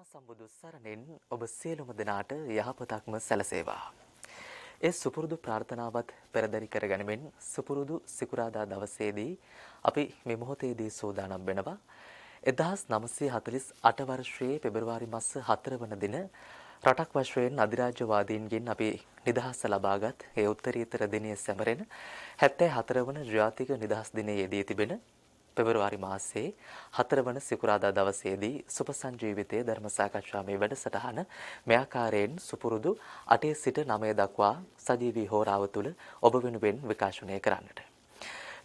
සම්බුදු සරණෙන් ඔබ සියලුම දෙනාට යහපතක්ම සැලසේවා. ඒ සුපුරුදු ප්‍රාර්ථනාවත් පෙරදරි කරගනිමින් සුපුරුදු සිකුරාදා දවසේදී අපි මේ මොහොතේදී සූදානම් වෙනවා 1948 වර්ෂයේ පෙබරවාරි මාස 4 වන දින රටක් වශයෙන් අධිරාජ්‍යවාදීන්ගෙන් අපි නිදහස ලබාගත් ඒ උත්තරීතර දිනයේ සැමරෙන 74 වන ජාතික නිදහස් දිනයේදී තිබෙන පෙබරවාරි මාසයේ 4 වන සිකුරාදා දවසේදී සුපසංජීවිතයේ ධර්ම සාකච්ඡාමේ වැඩසටහන මේ ආකාරයෙන් සුපුරුදු 8 සිට 9 දක්වා සජීවී හෝරාව තුල ඔබ වෙනුවෙන් විකාශනය කරන්නට.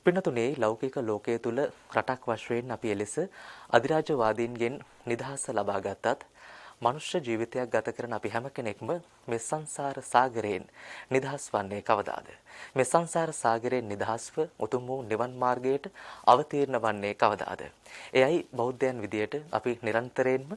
පින්නතුනේ ලෞකික ලෝකයේ තුල රටක් වශයෙන් අපි එලෙස අධිරාජ්‍යවාදීන්ගෙන් නිදහස ලබා ගත්තත් මනුෂ්‍ය ජීවිතයක් ගත කරන අපි හැම කෙනෙක්ම මේ සංසාර සාගරයෙන් නිදහස් වන්නේ කවදාද? මේ සංසාර සාගරයෙන් නිදහස්ව උතුම් වූ නිවන් මාර්ගයට අවතීර්ණ වන්නේ කවදාද? එයයි බෞද්ධයන් විදියට අපි නිරන්තරයෙන්ම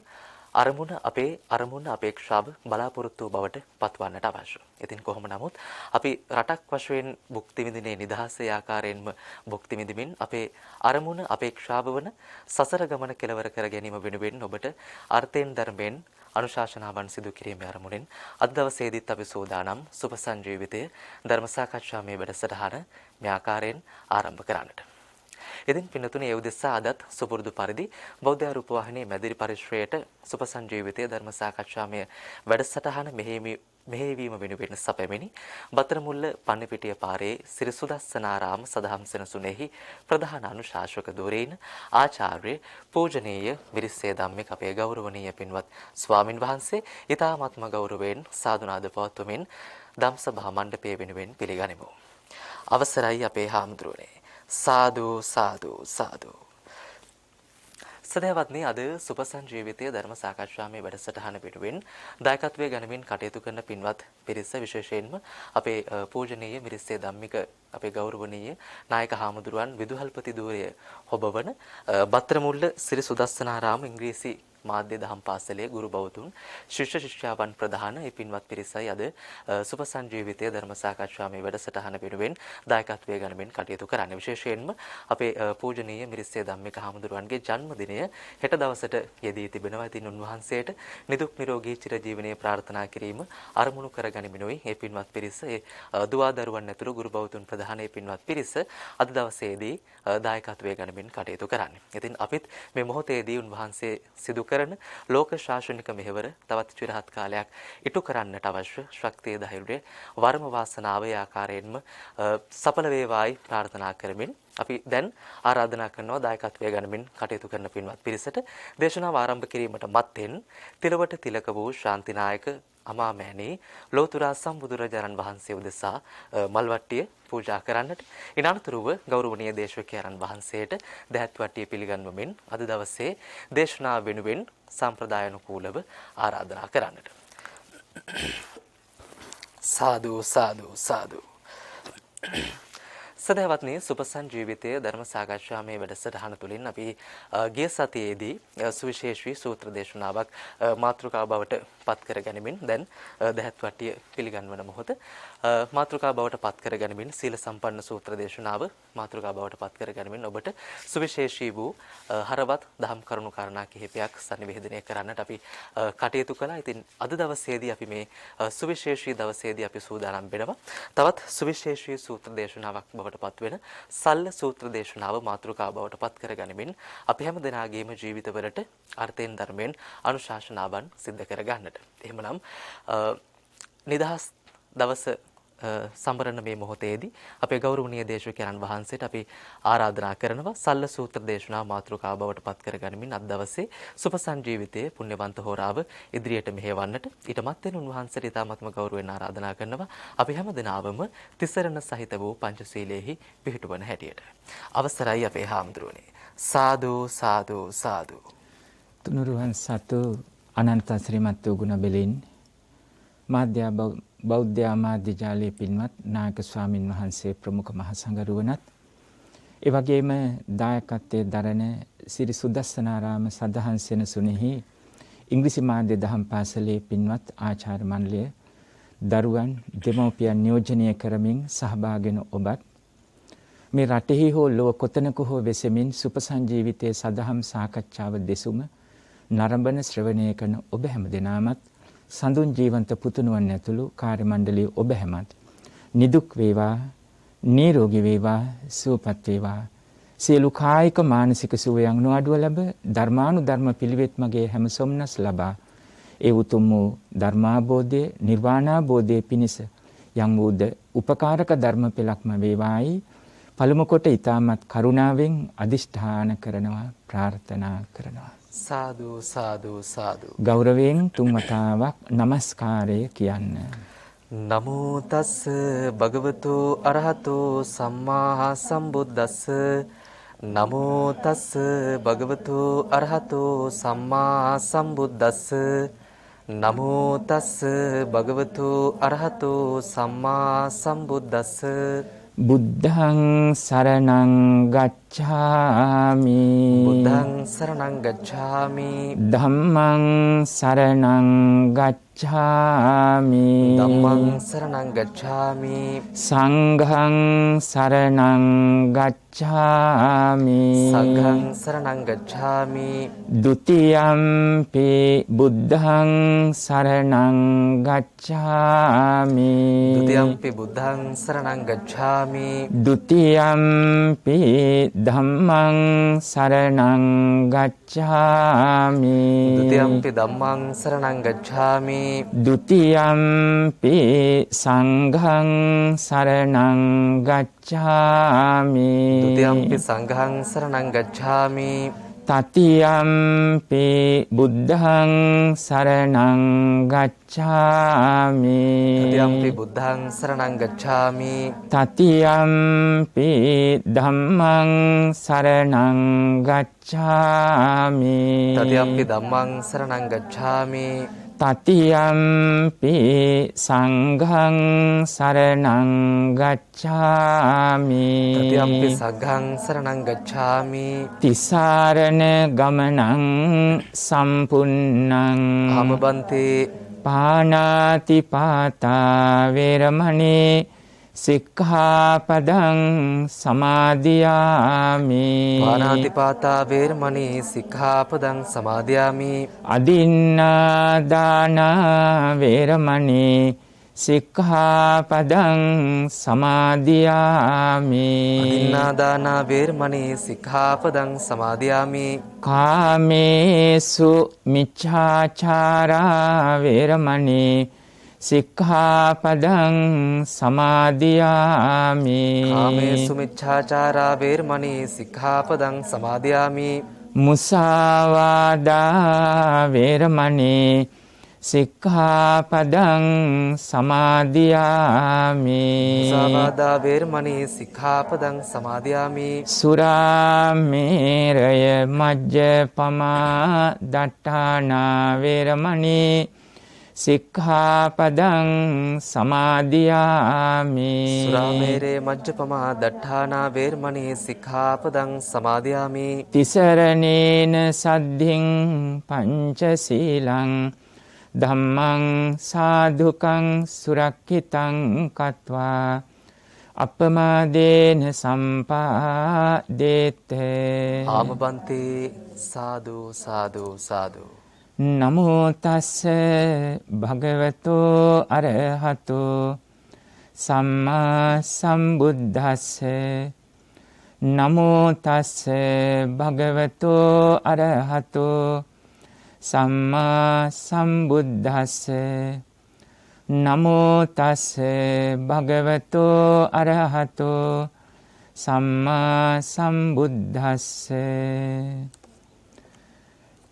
අපේ අරමුණ අපේක්ෂාව බලාපොරොත්තු බවට පත්වන්නට අවශ්‍ය. ඉතින් කොහොම නමුත් අපි රටක් වශයෙන් භුක්ති විඳිනේ නිදහසේ ආකාරයෙන්ම භුක්ති විඳිමින් අපේ අරමුණ අපේක්ෂාව වන සසර ගමන කෙලවර කර ගැනීම වෙනුවෙන් ඔබට අර්ථයෙන් ධර්මයෙන් අනුශාසනාවන් සිදු කිරීමේ අරමුණෙන් අද දවසේදීත් අපි සූදානම් සුපසංජීවිතයේ ධර්ම සාකච්ඡාමේ වැඩසටහන මේ ආකාරයෙන් ආරම්භ කරන්නට. ඉතින් පින්නතුනේ ඒ උදෙසා අදත් සුපුරුදු පරිදි බෞද්ධ රූපවාහිනියේ මැදිරි පරිශ්‍රයේට සුපසංජීවිතයේ ධර්ම සාකච්ඡාමය වැඩසටහන මෙහෙයවීම වෙනුවෙන් සැපෙමිනි බතරමුල්ල පන්නිපිටිය පාරේ සිරි සුදස්සනාරාම සදහම් සෙනසුනේහි ප්‍රධාන අනුශාසක ධූරේන ආචාර්ය පූජනීය මිරිස්සේ ධම්මික අපේ ගෞරවනීය පින්වත් ස්වාමින් වහන්සේ ඊ타ත්ම ගෞරවයෙන් සාදුනාද පවත්වමින් ධම්සභා මණ්ඩපයේ වෙනුවෙන් පිළිගනිමු. අවසරයි අපේ හාමුදුරුවනේ. සාදු සාදු සාදු. සදහවත්නි අද සුපසංජීවිතයේ ධර්ම සාකච්ඡාමේ වැඩසටහන පිටුවෙන් දායකත්වයේ ගනිමින් කටයුතු කරන පින්වත් පිරිස විශේෂයෙන්ම අපේ පූජනීය මිරිස්සේ ධම්මික අපේ ගෞරවනීය නායක හාමුදුරුවන් විදුහල්පති ධූරය හොබවන බත්තරමුල්ල සිරි සුදස්සනාරාම ඉංග්‍රීසි මාධ්‍ය දහම් පාසලේ ගුරු බෞතුන් ශිෂ්‍ය ශිෂ්‍යාවන් ප්‍රධාන ඒ පින්වත් පිරිසයි අද සුපසංජීවිතයේ ධර්ම සාකච්ඡාමේ වැඩසටහන පිටුවෙන් දායකත්වයේ ගනිමින් කටයුතු කරන්නේ. විශේෂයෙන්ම අපේ පූජනීය මිරිස්සේ ධම්මික හාමුදුරුවන්ගේ ජන්මදිනය හෙට දවසට යෙදී තිබෙනවා. ඉතින් උන්වහන්සේට නිදුක් නිරෝගී චිරජීවනයේ ප්‍රාර්ථනා කිරීම අරමුණු කරගනිමිනුයි මේ පින්වත් පිරිස ඒ දුවා දරුවන් ඇතුළු ගුරු බෞතුන් ප්‍රධාන ඒ පින්වත් පිරිස අද දවසේදී දායකත්වයේ ගනිමින් කටයුතු කරන්නේ. ඉතින් අපිත් මේ මොහොතේදී උන්වහන්සේ සිදු කරන ලෝක ශාසනික මෙහෙවර තවත් චිරහත් කාලයක් ඉටු කරන්නට අවශ්‍ය ශක්තිය ධෛර්යය වර්ම වාසනාව ආකාරයෙන්ම සඵල වේවායි ප්‍රාර්ථනා කරමින් අපි දැන් ආරාධනා කරනවා දායකත්වයේ ගනිමින් කටයුතු කරන පින්වත් පිරිසට දේශනාව ආරම්භ කිරීමට මත්තෙන් තිලවට තිලක වූ ශාන්තිනායක අමාමෑණී ලෝතුරා සම්බුදුරජාණන් වහන්සේ උදෙසා මල්වට්ටිය පූජා කරන්නට ඉනතුරුව ගෞරවනීය දේශකයන්න් වහන්සේට දහත් වට්ටිය පිළිගන්වමින් අද දවසේ දේශනාව වෙනුවෙන් සම්ප්‍රදායනුකූලව ආරාධනා කරන්නට. සාදු සාදු සාදු. සදහවත්නි සුපසංජීවිතයේ ධර්ම සාකච්ඡාමේ වැඩසටහන තුළින් අපි ගිය සතියේදී සුවිශේෂී සූත්‍ර දේශනාවක් මාතෘකාව බවට පත් කර ගැනීමෙන් දැන් දහත් වට්ටිය පිළිගන්වන මොහොත මාතෘකාව බවට පත් කර ගැනීමෙන් සීල සම්පන්න සූත්‍ර දේශනාව මාතෘකාව බවට පත් කර ගැනීමෙන් ඔබට සුවිශේෂී වූ හරවත් දහම් කරුණු කාරණා කිහිපයක් sannivedanaya කරන්නට අපි කටයුතු කළා. ඉතින් අද දවසේදී අපි මේ සුවිශේෂී දවසේදී අපි සූදානම් වෙනවා තවත් සුවිශේෂී සූත්‍ර දේශනාවක් බවට පත් වෙන සල්ල සූත්‍ර දේශනාව මාතෘකාව බවට පත් කර ගැනීමෙන් අපි හැම දෙනාගේම ජීවිතවලට අර්ථයෙන් ධර්මයෙන් අනුශාසනාවන් සිද්ධ කර ගන්නට. එහෙමනම් නිදහස් දවස සම්බරණ මේ මොහොතේදී අපේ ගෞරවනීය දේශකයන්න් වහන්සේට අපි ආරාධනා කරනවා සල්ල සූත්‍ර දේශනාව මාතෘකාව බවට පත් කර ගැනීමෙන් අද දවසේ සුපසංජීවිතයේ පුණ්‍යවන්ත හෝරාව ඉදිරියට මෙහෙවන්නට ඊට මත්තෙන් උන්වහන්සේට ඉතාමත්ම ගෞරවයෙන් ආරාධනා කරනවා අපි හැම දිනාවම තිසරණ සහිත වූ පංචශීලයේහි පිහිටුවන හැටියට. අවසරයි අපේ හාමුදුරුවනේ. සාදු සාදු සාදු. තුනුරුවන් සතු අනන්ත ශ්‍රීමත් වූ ගුණ බෙලින් මාධ්‍ය බෞද්ධ ආමාත්‍ය ජාලයේ පින්වත් නායක ස්වාමින් වහන්සේ ප්‍රමුඛ මහ සංඝරුවනත් ඒ වගේම දායකත්වයේ දරන සිරි සුදස්සනාරාම සදහන් සෙනසුනේහි ඉංග්‍රීසි මාධ්‍ය දහම් පාසලේ පින්වත් ආචාර්ය මණ්ඩලය දරුවන් දෙමව්පියන් නියෝජනය කරමින් සහභාගී වෙන ඔබත් මේ රටෙහි හෝ ලොව කොතනක හෝ වෙසෙමින් සුපසංජීවිතයේ සදහම් සාකච්ඡාව දෙසුම නරඹන ශ්‍රවණය කරන ඔබ හැම දෙනාමත් සඳුන් ජීවන්ත පුතුණුවන් ඇතුළු කාර්ය මණ්ඩලයේ ඔබ හැමත් නිදුක් වේවා, නිරෝගී වේවා, සුවපත් වේවා. සියලු කායික මානසික සුවයන් නොඅඩුව ලැබ ධර්මානුධර්ම පිළිවෙත් මගේ හැම සොම්නස් ලබා ඒ උතුම් වූ ධර්මාබෝධය, නිර්වාණාබෝධය පිණිස යම් වූද උපකාරක ධර්ම පෙළක්ම වේවායි පළමු කොට ඊටමත් කරුණාවෙන් අදිෂ්ඨාන කරනවා, ප්‍රාර්ථනා කරනවා. සාදු සාදු සාදු. ගෞරවයෙන් තුන් වතාවක් নমස්කාරය කියන්න. නමෝ තස් භගවතු අරහතෝ සම්මා සම්බුද්දස්ස. නමෝ තස් භගවතු අරහතෝ සම්මා සම්බුද්දස්ස. නමෝ තස් භගවතු අරහතෝ සම්මා සම්බුද්දස්ස. බුද්ධං සරණං ගච්ඡාමි. බුද්ධං සරණං ගච්ඡාමි. ධම්මං සරණං ගච්ඡාමි. ධම්මං සරණං ගච්ඡාමි. සංඝං සරණං ගච්ඡාමි. සංඝං සරණං ගච්ඡාමි. ဒ ුතියම්පි බුද්ධං සරණං ගච්ඡාමි. ဒ ුතියම්පි බුද්ධං සරණං ගච්ඡාමි. ဒ ුතියම්පි ධම්මං සරණං ගච්ඡාමි. ဒ ුතියම්පි ධම්මං සරණං ගච්ඡාමි. ဒ ුතියම්පි සංඝං සරණං ගච්ඡාමි. ဒ ුතියම්පි සංඝං සරණං ගච්ඡාමි. තතියම්පි බුද්ධං සරණං ගච්ඡාමි. තතියම්පි බුද්ධං සරණං ගච්ඡාමි. තතියම්පි ධම්මං සරණං ගච්ඡාමි. තතියම්පි ධම්මං සරණං ගච්ඡාමි. තතියම්පි සංඝං සරණං ගච්ඡාමි. තතියම්පි සංඝං සරණං ගච්ඡාමි. තිසරණ ගමනං සම්පුන්නං ආමබන්තේ පානාති පාතා වේරමණී සික්ඛාපදං සමාදියාමි. පාණාතිපාතා වේරමණී සික්ඛාපදං සමාදියාමි. අදින්නා දාන වේරමණී සික්ඛාපදං සමාදියාමි. අදින්නා දාන වේරමණී සික්ඛාපදං සමාදියාමි. කාමේසු මිච්ඡාචාරා වේරමණී සික්ඛාපදං සමාදියාමි. කාමේසු මිච්ඡාචාරා වේරමණී සික්ඛාපදං සමාදියාමි. මුසාවාදා වේරමණී සික්ඛාපදං සමාදියාමි. මුසාවාදා වේරමණී සික්ඛාපදං සමාදියාමි. සුරාමේරය මජ්ජපමා දට්ඨානා වේරමණී සික්ඛාපදං සමාදියාමි. සුරාමේරේ මජ්ජපමා දට්ඨානා වේරමණී සික්ඛාපදං සමාදියාමි. තිසරණේන සද්ධින් පංචශීලං ධම්මං සාධුකං සුරක්ඛිතං කତ୍වා අපමාදේන සම්පාදේතේ. ආමබන්තේ සාදු සාදු සාදු. නමෝ තස්ස භගවතෝ අරහතෝ සම්මා සම්බුද්දස්ස. නමෝ තස්ස භගවතෝ අරහතෝ සම්මා සම්බුද්දස්ස. නමෝ තස්ස භගවතෝ අරහතෝ සම්මා සම්බුද්දස්ස.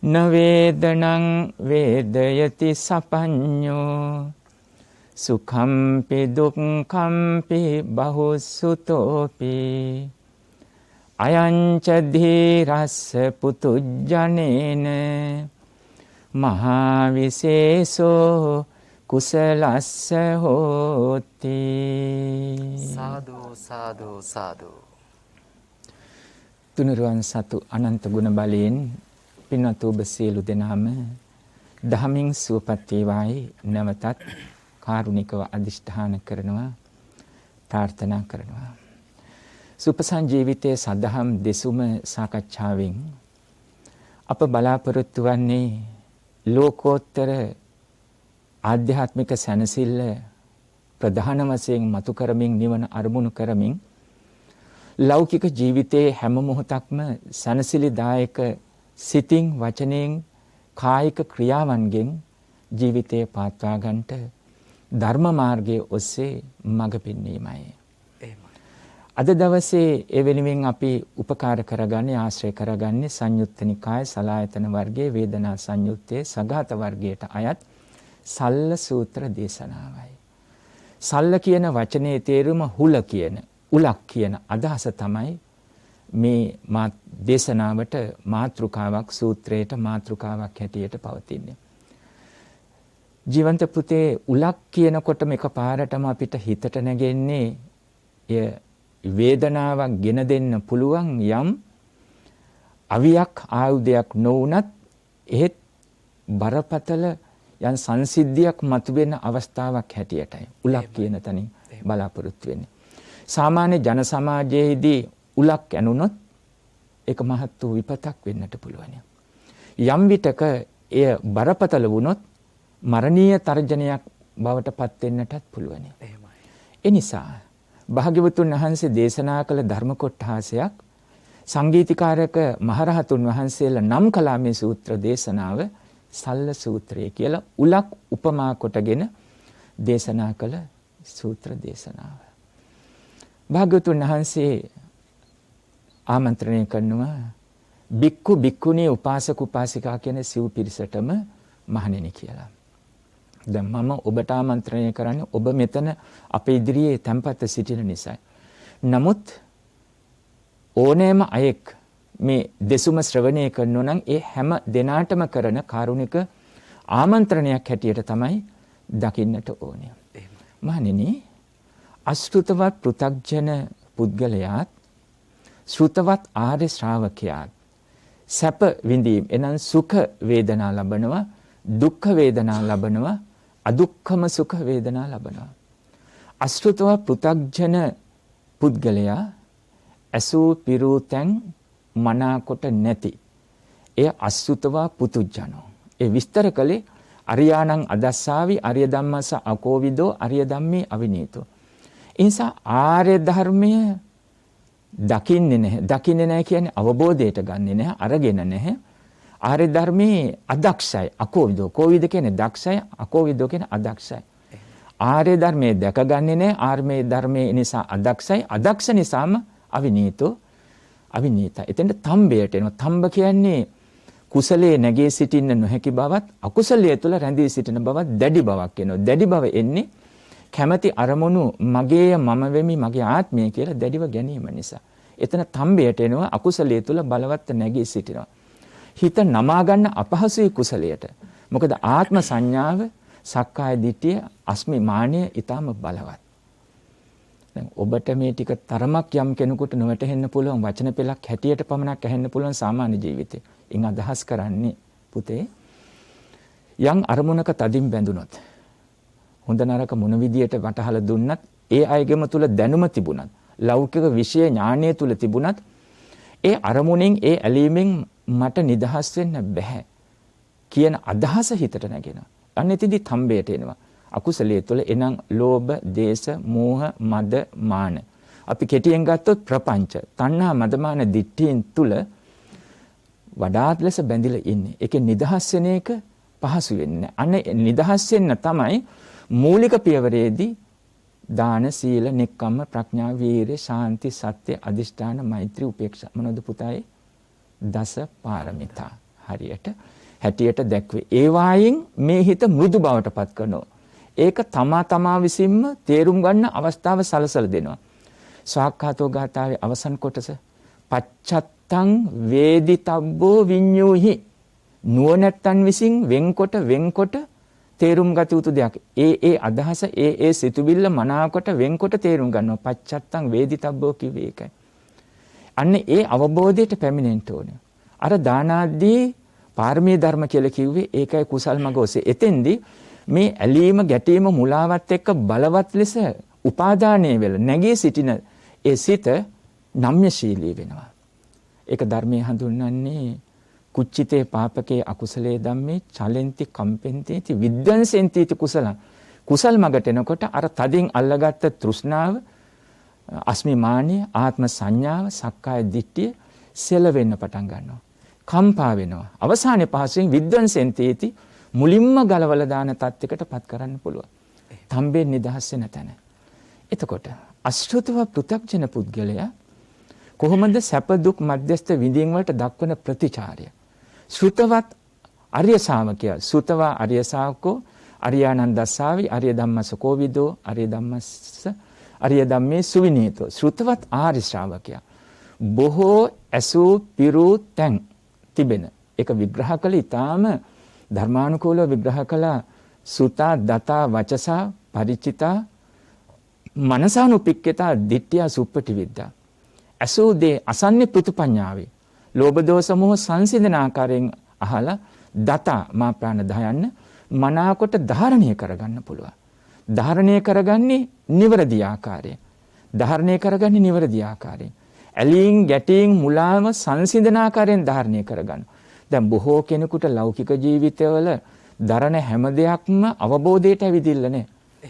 නවේදනං වේදයති සපඤ්ඤෝ සුඛම්පි දුක්ඛම්පි බහුසුතෝපි අයංච ධීරස්ස පුතුජ්ජනේන මහා විශේෂෝ කුසලස්ස හෝති. සාදු සාදු සාදු. තුනුරුවන් සතු අනන්ත ගුණ බලයෙන් පින්වත් ඔබ සියලු දෙනාම දහමින් සුවපත් වේවායි නැවතත් කාරුණිකව අදිෂ්ඨාන කරනවා, ප්‍රාර්ථනා කරනවා. සුපසංජීවිතයේ සදහම් දෙසුම සාකච්ඡාවෙන් අප බලාපොරොත්තු වන්නේ ලෝකෝත්තර ආධ්‍යාත්මික සැනසෙල්ල ප්‍රධාන වශයෙන් මතු කරමින් නිවන අරමුණු කරමින් ලෞකික ජීවිතයේ හැම මොහොතක්ම සැනසෙලිදායක සිතින් වචනයෙන් කායික ක්‍රියාවන්ගෙන් ජීවිතය පාත්වා ගන්නට ධර්ම මාර්ගයේ ඔස්සේ මඟ පෙන්වීමයි. අද දවසේ ඒ වෙනුවෙන් අපි උපකාර කරගන්නේ ආශ්‍රය කරගන්නේ සංයුත්ත නිකාය සලායතන වර්ගයේ වේදනා සංයුත්තේ සගත වර්ගයට අයත් සල්ල සූත්‍ර දේශනාවයි. සල්ල කියන වචනේ තේරුම හුල කියන උලක් කියන අදහස තමයි මේ දේශනාවට මාතෘකාවක් සූත්‍රයට මාතෘකාවක් හැටියට පවතින්නේ. ජීවන්ත පුතේ උලක් කියනකොටම එකපාරටම අපිට හිතට නැගෙන්නේ එය වේදනාවක් ගෙන දෙන්න පුළුවන් යම් අවියක් ආයුධයක් නොවුනත් එහෙත් බරපතල යම් සංසිද්ධියක් මතුවෙන අවස්ථාවක් හැටියටයි උලක් කියන තැනින් බලාපොරොත්තු වෙන්නේ. සාමාන්‍ය ජන සමාජයේදී උලක් ඇනුනොත් ඒක මහත් වූ විපතක් වෙන්නට පුළුවන්. යම් විටක එය බරපතල වුණොත් මරණීය තර්ජනයක් බවට පත් වෙන්නටත් පුළුවන්. ඒ නිසා භාග්‍යවතුන් වහන්සේ දේශනා කළ ධර්ම කොටහසක් සංගීතකාරක මහරහතුන් වහන්සේලා නම් කළා මේ සූත්‍ර දේශනාව සල්ල සූත්‍රය කියලා උලක් උපමා කොටගෙන දේශනා කළ සූත්‍ර දේශනාව. භාග්‍යවතුන් වහන්සේ ආමන්ත්‍රණය කරනවා බික්කු බික්කුණී උපාසක උපාසිකා කියන සිව් පිරිසටම මහණෙනි කියලා. දැන් මම ඔබට ආමන්ත්‍රණය කරන්නේ ඔබ මෙතන අපේ ඉදිරියේ තැන්පත් සිටින නිසා. නමුත් ඕනෑම අයෙක් මේ දෙසුම ශ්‍රවණය කරනවා නම් ඒ හැම දිනාටම කරන කාරුණික ආමන්ත්‍රණයක් හැටියට තමයි දකින්නට ඕනේ. මහණෙනි අශෘතවත් පෘථග්ජන පුද්ගලයාත් ශ්‍රුතවත් ආර්ය ශ්‍රාවකයාත් සැප විඳීම එනම් සුඛ වේදනා ලබනවා දුක්ඛ වේදනා ලබනවා අදුක්ඛම සුඛ වේදනා ලබනවා. අශෘතවත් පෘථග්ජන පුද්ගලයා අසූ පිරූතෙන් මනාකොට නැති එය අශෘතවා පුතුජනෝ. ඒ විස්තර කළේ අරියාණං අදස්සාවි අරිය ධම්මස අකෝවිදෝ අරිය ධම්මේ අවිනීතෝ. ඒ නිසා ආර්ය ධර්මය දකින්නේ නැහැ. දකින්නේ නැහැ කියන්නේ අවබෝධයට ගන්නෙ නැහැ, අරගෙන නැහැ. ආර්ය ධර්මයේ අදක්ෂයි, අකෝවිදෝ. කෝවිද කියන්නේ දක්ෂයි, අකෝවිදෝ කියන්නේ අදක්ෂයි. ආර්ය ධර්මයේ දැකගන්නේ නැහැ. ආර්ය ධර්මයේ නිසා අදක්ෂයි, අදක්ෂ නිසාම අවිනීතෝ. අවිනීත. එතෙන්ට තම්බයට එනවා. තම්බ කියන්නේ කුසලයේ නැගී සිටින්න නොහැකි බවත්, අකුසලයේ තුල රැඳී සිටින බවත් දැඩි බවක් එනවා. දැඩි බව එන්නේ කැමැති අරමුණු මගේ මම වෙමි මගේ ආත්මය කියලා දැඩිව ගැනීම නිසා. එතන තම්බයට එනවා අකුසලයේ තුල බලවත් නැගී සිටිනවා. හිත නමා ගන්න අපහසුයි කුසලයට. මොකද ආත්ම සංඥාව, සක්කාය දිට්ඨිය, අස්මි මානය ඊටම බලවත්. දැන් ඔබට මේ ටික තරමක් යම් කෙනෙකුට නොවැටහෙන්න පුළුවන් වචන පෙළක් හැටියට පමණක් ඇහෙන්න පුළුවන් සාමාන්‍ය ජීවිතේ. ඉන් අදහස් කරන්නේ පුතේ යම් අරමුණක තදින් බැඳුනොත් හොඳ නරක මොන විදියට වටහලා දුන්නත් ඒ අයගෙම තුල දැනුම තිබුණත් ලෞකික විෂය ඥානය තුල තිබුණත් ඒ අරමුණෙන් ඒ ඇලීමෙන් මට නිදහස් වෙන්න බෑ කියන අදහස හිතට නැගෙනවා. අන්න එතෙදි තම්බයට එනවා. අකුසලයේ තුල එනම් ලෝභ, දේශ, මෝහ, මද, මාන. අපි කෙටියෙන් ගත්තොත් ප්‍රපංච, තණ්හා, මද, මාන, දිට්ඨියන් තුල වඩාත් ලෙස බැඳිලා ඉන්නේ. ඒකේ නිදහස් වෙන එක පහසු වෙන්නේ. අන්න නිදහස් වෙන්න තමයි මූලික පියවරේදී දාන, සීල, නෙක්ඛම්ම, ප්‍රඥා, වීරිය, ශාන්ති, සත්‍ය, අදිෂ්ඨාන, මෛත්‍රී, උපේක්ෂා මොනවද පුතායේ? දස පාරමිතා. හරියට හැටියට දැක්වේ. ඒ වායින් මේ හිත මෘදු බවට පත් කරනවා. ඒක තමා විසින්ම තේරුම් ගන්න අවස්ථාව සලසලා දෙනවා. ස්වාක්ඛාතෝ ගාථාවේ අවසන් කොටස පච්චත්තං වේදිතබ්බෝ විඤ්ඤූහි නුවණැත්තන් විසින් වෙන්කොට තේරුම් ගත යුතු දෙයක්. ඒ අදහස ඒ සිතුවිල්ල මනාකොට වෙන්කොට තේරුම් ගන්නවා. පච්චත්තං වේදිතබ්බෝ කිව්වේ ඒකයි. අන්න ඒ අවබෝධයට පැමිණෙන්න ඕනේ. අර දානාදී පාරමී ධර්ම කියලා කිව්වේ ඒකයි කුසල් මඟ ඔසේ. එතෙන්දී මේ ඇලීම ගැටීම මුලාවත් එක්ක බලවත් ලෙස උපාදානයේ වෙල නැගී සිටින ඒ සිත නම්‍යශීලී වෙනවා. ඒක ධර්මයේ හඳුන්වන්නේ කුච්චිතේ පාපකේ අකුසලේ ධම්මේ චලෙන්ති කම්පෙන්තේති විද්වංසෙන්ති කුසල. කුසල් මගට එනකොට අර තදින් අල්ලගත්ත තෘෂ්ණාව, අස්මිමානිය, ආත්ම සංඥාව, සක්කාය දිට්ඨිය සෙලවෙන්න පටන් ගන්නවා. කම්පා වෙනවා. අවසානයේ පහසෙන් විද්වංසෙන්තේති මුලින්ම ගලවලා දාන තත්යකටපත් කරන්න පුළුවන්. තම්බෙන් නිදහස් වෙන තැන. එතකොට අශෘතව පෘථග්ජන පුද්ගලයා කොහොමද සැප දුක් මධ්‍යස්ථ විඳින් වලට දක්වන ප්‍රතිචාරය? ශ්‍රුතවත් අරිය ශාවකයා, සුතවා අරිය ශාවකෝ, අරියානන්දස්සාවි, අරිය ධම්මසකෝවිදෝ, අරිය ධම්මේ සුවිනීතෝ. ශ්‍රුතවත් ආර්ය ශ්‍රාවකයා බොහෝ ඇසූ පිරූ තැන් තිබෙන එක විග්‍රහ කළ ඊටාම ධර්මානුකූලව විග්‍රහ කළ සුතා දතා වචසා පරිචිතා මනසානුපික්කතා දිට්ඨිය සුප්පටි විද්දා. ඇසූ දේ අසන්නේ පෘතුපඤ්ඤාවේ ලෝභ දෝෂ මොහ සංසිඳන ආකාරයෙන් අහලා දතා මා ප්‍රාණ දයන්න මනාකොට ධාරණය කරගන්න පුළුවන්. ධාරණය කරගන්නේ නිවැරදි ආකාරයෙන්. ධාරණය කරගන්නේ නිවැරදි ආකාරයෙන්. ඇලීම් ගැටීම් මුලාව සංසිඳන ආකාරයෙන් ධාරණය කරගන්න. දැන් බොහෝ කෙනෙකුට ලෞකික ජීවිතවල දරන හැම දෙයක්ම අවබෝධයට ඇවිදින්න නෑ.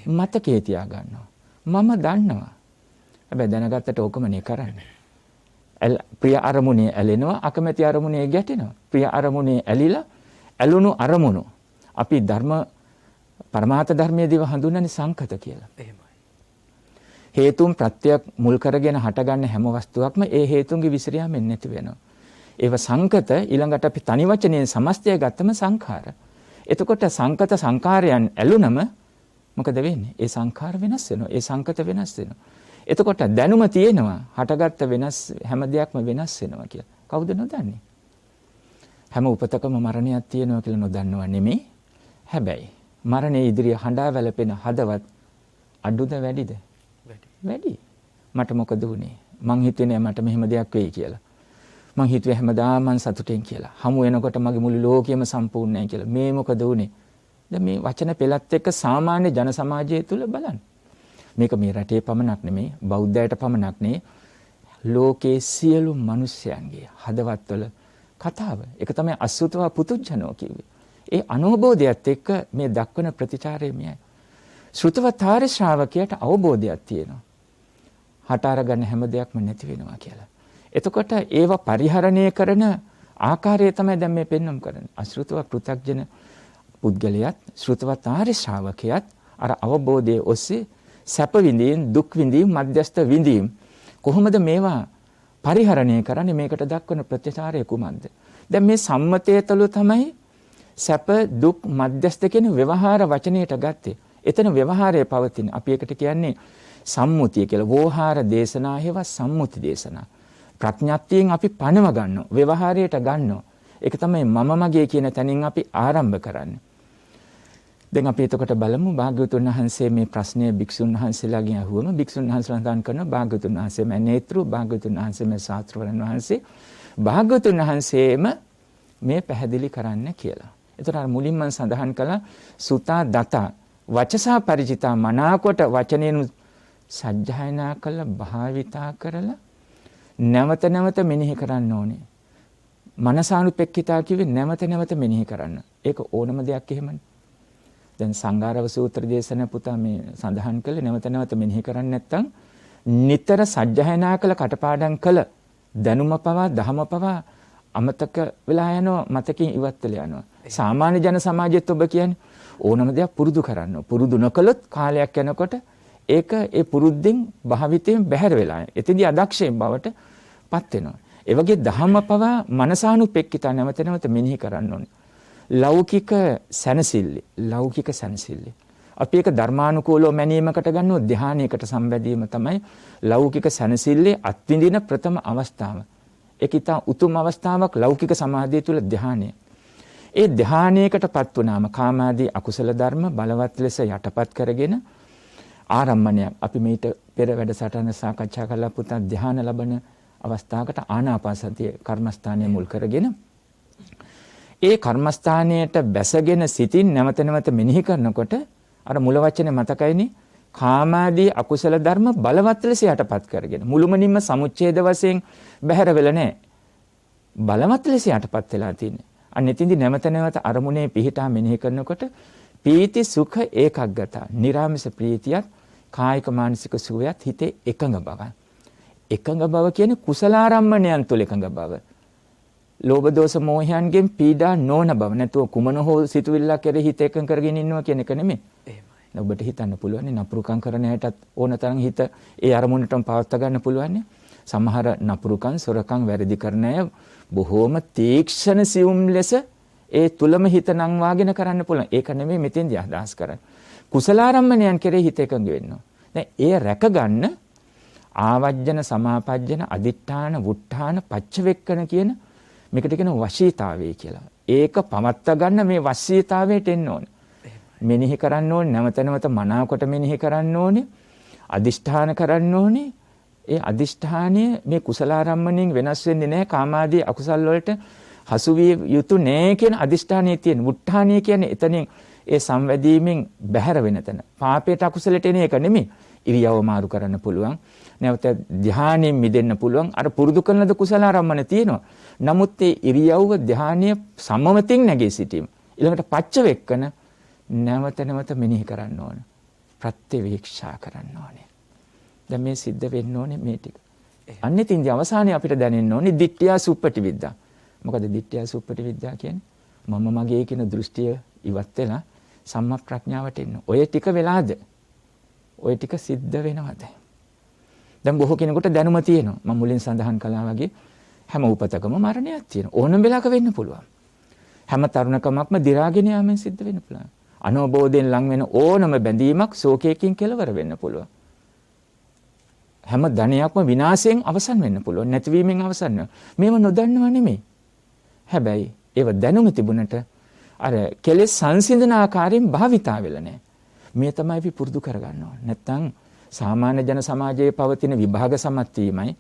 මතකේ තියා ගන්නවා. මම දන්නවා. හැබැයි දැනගත්තට ඕකමනේ කරන්නේ. ප්‍රිය අරමුණේ ඇලෙනවා, අකමැති අරමුණේ ගැටෙනවා. ප්‍රිය අරමුණේ ඇලිලා ඇලුණු අරමුණු අපි පරමාර්ථ ධර්මයේ දිව හඳුන්වන්නේ සංකත කියලා. එහෙමයි. හේතුන් ප්‍රත්‍යක් මුල් කරගෙන හටගන්න හැම වස්තුවක්ම ඒ හේතුන්ගේ විසිරියාමෙන් නැති වෙනවා. ඒව සංකත ඊළඟට අපි තනි වචනයෙන් සමස්තය ගත්තම සංඛාර. එතකොට සංකත සංකාරයන් ඇලුනම මොකද වෙන්නේ? ඒ සංඛාර වෙනස් වෙනවා. ඒ සංකත වෙනස් වෙනවා. එතකොට දැනුම තියෙනවා හටගත්ත වෙනස් හැම දෙයක්ම වෙනස් වෙනවා කියලා. කවුද නොදන්නේ? හැම උපතකම මරණයක් තියෙනවා කියලා නොදන්නව නෙමෙයි. හැබැයි මරණයේ ඉදිරිය හඬා වැළපෙන හදවත් අඩුද වැඩිද? වැඩි. මට මොකද වුනේ? මං හිතුවේ නෑ මට මෙහෙම දෙයක් වෙයි කියලා. මං හිතුවේ හැමදාම මං සතුටින් කියලා. හමු වෙනකොට මගේ මුළු ලෝකෙම සම්පූර්ණ නැහැ කියලා. මේ මොකද වුනේ? දැන් මේ වචන පෙළත් එක්ක සාමාන්‍ය ජන සමාජය තුල බලන්න. මේක මේ රටේ පමණක් නෙමෙයි, බෞද්ධයට පමණක් නෙමෙයි, ලෝකේ සියලු මිනිස්යන්ගේ හදවත්වල කතාව. ඒක තමයි අසුතවා පුතුජනෝ කිව්වේ. ඒ අනෝබෝධයත් එක්ක මේ දක්වන ප්‍රතිචාරය මෙයයි. ශ්‍රුතවතාර ශ්‍රාවකයට අවබෝධයක් තියෙනවා. හට අරගන්න හැම දෙයක්ම නැති වෙනවා කියලා. එතකොට ඒව පරිහරණය කරන ආකාරය තමයි දැන් මේ පෙන්වම් කරන්නේ. අශෘතව පෘථග්ජන පුද්ගලයාත් ශ්‍රුතවතාර ශ්‍රාවකයාත් අර අවබෝධයේ ඔස්සේ සැප විඳීම්, දුක් විඳීම්, මධ්‍යස්ථ විඳීම් කොහොමද මේවා පරිහරණය කරන්නේ? මේකට දක්වන ප්‍රතිචාරය කුමක්ද? දැන් මේ සම්මතය තුළ තමයි සැප දුක් මධ්‍යස්ථ කියන ව්‍යවහාර වචනයට ගත්තේ. එතන ව්‍යවහාරයේ පවතින අපි එකට කියන්නේ සම්මුතිය කියලා. වෝහාර දේශනා හේවා සම්මුති දේශනා. ප්‍රඥාත්තියෙන් අපි පණව ගන්නවා, ව්‍යවහාරයට ගන්නවා. ඒක තමයි මම මගේ කියන තැනින් අපි ආරම්භ කරන්නේ. දැන් අපි එතකොට බලමු භාග්‍යවතුන් වහන්සේ මේ ප්‍රශ්නය භික්ෂුන් වහන්සේලාගෙන් අහුවම භික්ෂුන් වහන්සේලා සඳහන් කරනවා භාග්‍යවතුන් වහන්සේ මේ නේත්‍රු, භාග්‍යවතුන් වහන්සේ මේ ශාස්ත්‍රවරයන් වහන්සේ, භාග්‍යවතුන් වහන්සේම මේ පැහැදිලි කරන්න කියලා. එතකොට අර මුලින්ම සඳහන් කළා සුතා දතා වචසා පරිචිතා මනාකොට වචනයෙන් සජ්ජායනා කළ භාවිතා කරලා නැවත නැවත මෙනෙහි කරන්න ඕනේ. මනසානුපෙක්ඛිතා කිව්වේ නැවත නැවත මෙනෙහි කරන්න. ඒක ඕනම දෙයක් එහෙමනේ. දැන් සංඝාරව සූත්‍ර දේශන පුතා මේ සඳහන් කළේ නැවත නැවත මෙනෙහි කරන්නේ නැත්නම් නිතර සජ්ජායනා කළ කටපාඩම් කළ දැනුම පවා දහම පවා අමතක වෙලා යනවා, මතකින් ඉවත් වෙලා යනවා. සාමාන්‍ය ජන සමාජයේත් ඔබ කියන්නේ ඕනම දෙයක් පුරුදු කරන්න. පුරුදු නොකළොත් කාලයක් යනකොට ඒක ඒ පුරුද්දෙන් භාවිතයෙන් බැහැර වෙලා යනවා. එතෙන්දී අදක්ෂයෙන් බවට පත් වෙනවා. ඒ වගේ දහම පවා මනසානුපෙක්කිතා නැවත නැවත මෙනෙහි කරන්න ඕනේ. ලෞකික සැනසෙල්ල. අපි ඒක ධර්මානුකූලව මැනීමකට ගන්නව ධානයකට සම්බැඳීම තමයි ලෞකික සැනසෙල්ලේ අත්විඳින ප්‍රථම අවස්ථාව. ඒක ඉතා උතුම් අවස්ථාවක් ලෞකික සමාධිය තුළ ධානය. ඒ ධානයකටපත් වුණාම කාමාදී අකුසල ධර්ම බලවත් ලෙස යටපත් කරගෙන ආරම්මණයක් අපි මේට පෙර වැඩසටහන සාකච්ඡා කළා පුතා ධාන ලබන අවස්ථාවකට ආනාපානසතිය කර්මස්ථානය මුල් කරගෙන ඒ කර්මස්ථානයට බැසගෙන සිටින් නැවත නැවත මෙනෙහි කරනකොට අර මුල වචනේ මතකයිනේ කාමාදී අකුසල ධර්ම බලවත් ලෙස යටපත් කරගෙන මුළුමනින්ම සමුච්ඡේද වශයෙන් බැහැර වෙලා නැහැ. බලවත් ලෙස යටපත් වෙලා තියෙන්නේ. අන්න එතින්දි නැවත නැවත අරමුණේ පිහිටා මෙනෙහි කරනකොට පීති සුඛ ඒකග්ගත නිරාමිස ප්‍රීතියත් කායික මානසික සුවයත් හිතේ එකඟ බව. එකඟ බව කියන්නේ කුසලාරම්මණයන් තුල එකඟ බව. ලෝභ දෝෂ මෝහයන්ගෙන් පීඩා නොවන බව. නැතුව කුමන හෝ සිතුවිල්ලක් කෙරෙහි හිත එකඟ කරගෙන ඉන්නවා කියන එක නෙමෙයි. එහෙමයි. ඔබට හිතන්න පුළුවන් නපුරුකම් කරන හැටත් ඕන තරම් හිත ඒ අරමුණටම පවත්වා ගන්න පුළුවන්. සමහර නපුරුකම් සොරකම් වැරදි කරන අය බොහෝම තීක්ෂණ සියුම් ලෙස ඒ තුලම හිත නංවාගෙන කරන්න පුළුවන්. ඒක නෙමෙයි මෙතෙන්දී අදහස් කරන්නේ. කුසලාරම්මණයන් කෙරෙහි හිත එකඟ වෙන්න. දැන් ඒ රැකගන්න ආවජ්ජන සමාපජ්ජන අදිඨාන වුට්ඨාන පච්චවෙක්කන කියන මේකට කියන වශීතාවය කියලා. ඒක පවත්වා ගන්න මේ වශීතාවයට එන්න ඕනේ. මෙනෙහි කරන්න ඕනේ නැවත නැවත මනාවකට මෙනෙහි කරන්න ඕනේ. අදිෂ්ඨාන කරන්න ඕනේ. ඒ අදිෂ්ඨානය මේ කුසලාරම්මණයෙන් වෙනස් වෙන්නේ නැහැ. කාමාදී අකුසල් වලට හසු විය යුතු නැහැ කියන අදිෂ්ඨානයේ තියෙන වුට්ඨානිය කියන්නේ එතනින් ඒ සංවැදීමෙන් බැහැර වෙන තැන. පාපයට අකුසලට එන එක නෙමෙයි. ඉරියව්ව මාරු කරන්න පුළුවන්. නැවත ධානයෙන් මිදෙන්න පුළුවන්. අර පුරුදු කරන ද කුසලාරම්මන තියෙනවා. නමුත් ඒ ඉරියව්ව ධානීය සම්මතින් නැගී සිටීම. ඊළඟට පච්ච වෙක්කන නැවත නැවත මෙනෙහි කරන්න ඕන. ප්‍රත්‍යවේක්ෂා කරන්න ඕනේ. දැන් මේ සිද්ධ වෙන්න ඕනේ මේ ටික. අන්නේ තින්දි අවසානයේ අපිට දැනෙන්න ඕනේ දිට්ඨිය සුප්පටි විද්‍යා. මොකද දිට්ඨිය සුප්පටි විද්‍යා කියන්නේ මම මගේ කියන දෘෂ්ටිය ඉවත් වෙලා සම්මා ප්‍රඥාවට එන්න. ඔය ටික වෙලාද? ඔය ටික සිද්ධ වෙනවද? දැන් බොහෝ කෙනෙකුට දැනුම තියෙනවා. මම මුලින් සඳහන් කළා වගේ හැම උපතකම මරණයක් තියෙනවා. ඕනම වෙලාවක වෙන්න පුළුවන්. හැම තරුණකමක්ම දි รา ගෙන යාමෙන් සිද්ධ වෙන්න පුළුවන්. අනෝබෝධයෙන් ලං වෙන ඕනම බැඳීමක් ශෝකයකින් කෙලවර වෙන්න පුළුවන්. හැම ධනයක්ම විනාශයෙන් අවසන් වෙන්න පුළුවන්. නැතිවීමෙන් අවසන් වෙනවා. මේව නොදන්නව නෙමෙයි. හැබැයි ඒව දැනුම තිබුණට අර කෙලෙස් සංසිඳන ආකාරයෙන් භාවිතා වෙලා නැහැ. මේ තමයි අපි පුරුදු කරගන්න ඕනේ. නැත්තම් සාමාන්‍ය ජන සමාජයේ පවතින විභාග සමත්වීමයි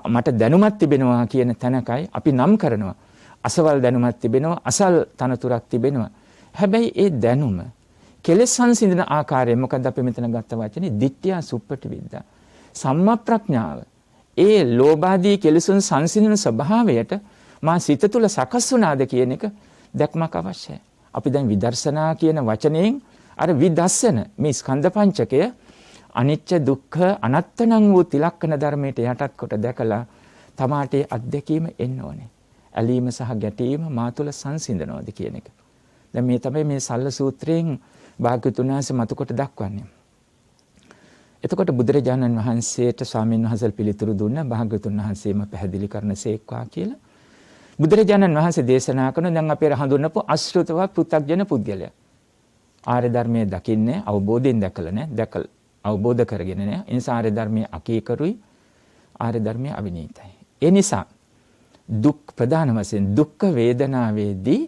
මට දැනුමක් තිබෙනවා කියන තැනකයි අපි නම් කරනවා. අසවල් දැනුමක් තිබෙනවා, අසල් තනතුරක් තිබෙනවා. හැබැයි ඒ දැනුම කෙලෙස් සංසිඳන ආකාරයෙන් මොකද අපි මෙතන ගත්ත වචනේ දිට්ඨිය සුප්පටි විද්‍යා. සම්මා ප්‍රඥාව. ඒ ලෝභාදී කෙලෙසුන් සංසිඳන ස්වභාවයට මා සිත තුළ සකස් වුණාද කියන එක දැක්මක් අවශ්‍යයි. අපි දැන් විදර්ශනා කියන වචනයෙන් අර විදර්ශන මේ ස්කන්ධ පංචකය අනිච්ච දුක්ඛ අනාත්මං වූ තිලක්කන ධර්මයට යටත් කොට දැකලා තමාටේ අත්දැකීම එන්න ඕනේ. ඇලීම සහ ගැටීම මා තුළ සංසිඳනවාද කියන එක. දැන් මේ තමයි මේ සල්ල සූත්‍රයෙන් භාග්‍යවතුන් වහන්සේ මතු කොට දක්වන්නේ. එතකොට බුදුරජාණන් වහන්සේට ස්වාමීන් වහන්සේ පිළිතුරු දුන්න භාග්‍යවතුන් වහන්සේම පැහැදිලි කරනසේක්වා කියලා. බුදුරජාණන් වහන්සේ දේශනා කරන දැන් අපි හඳුන්වපු අශෘතව පෘථග්ජන පුද්ගලයා. ආර්ය ධර්මයේ දකින්නේ අවබෝධයෙන් දැකලා නැහැ. දැකලා අවබෝධ කරගෙන නැහැ. ඒ නිසා ආර්ය ධර්මයේ අකීකරුයි. ආර්ය ධර්මයේ අවිනීතයි. ඒ නිසා දුක් ප්‍රධාන වශයෙන් දුක්ඛ වේදනාවේදී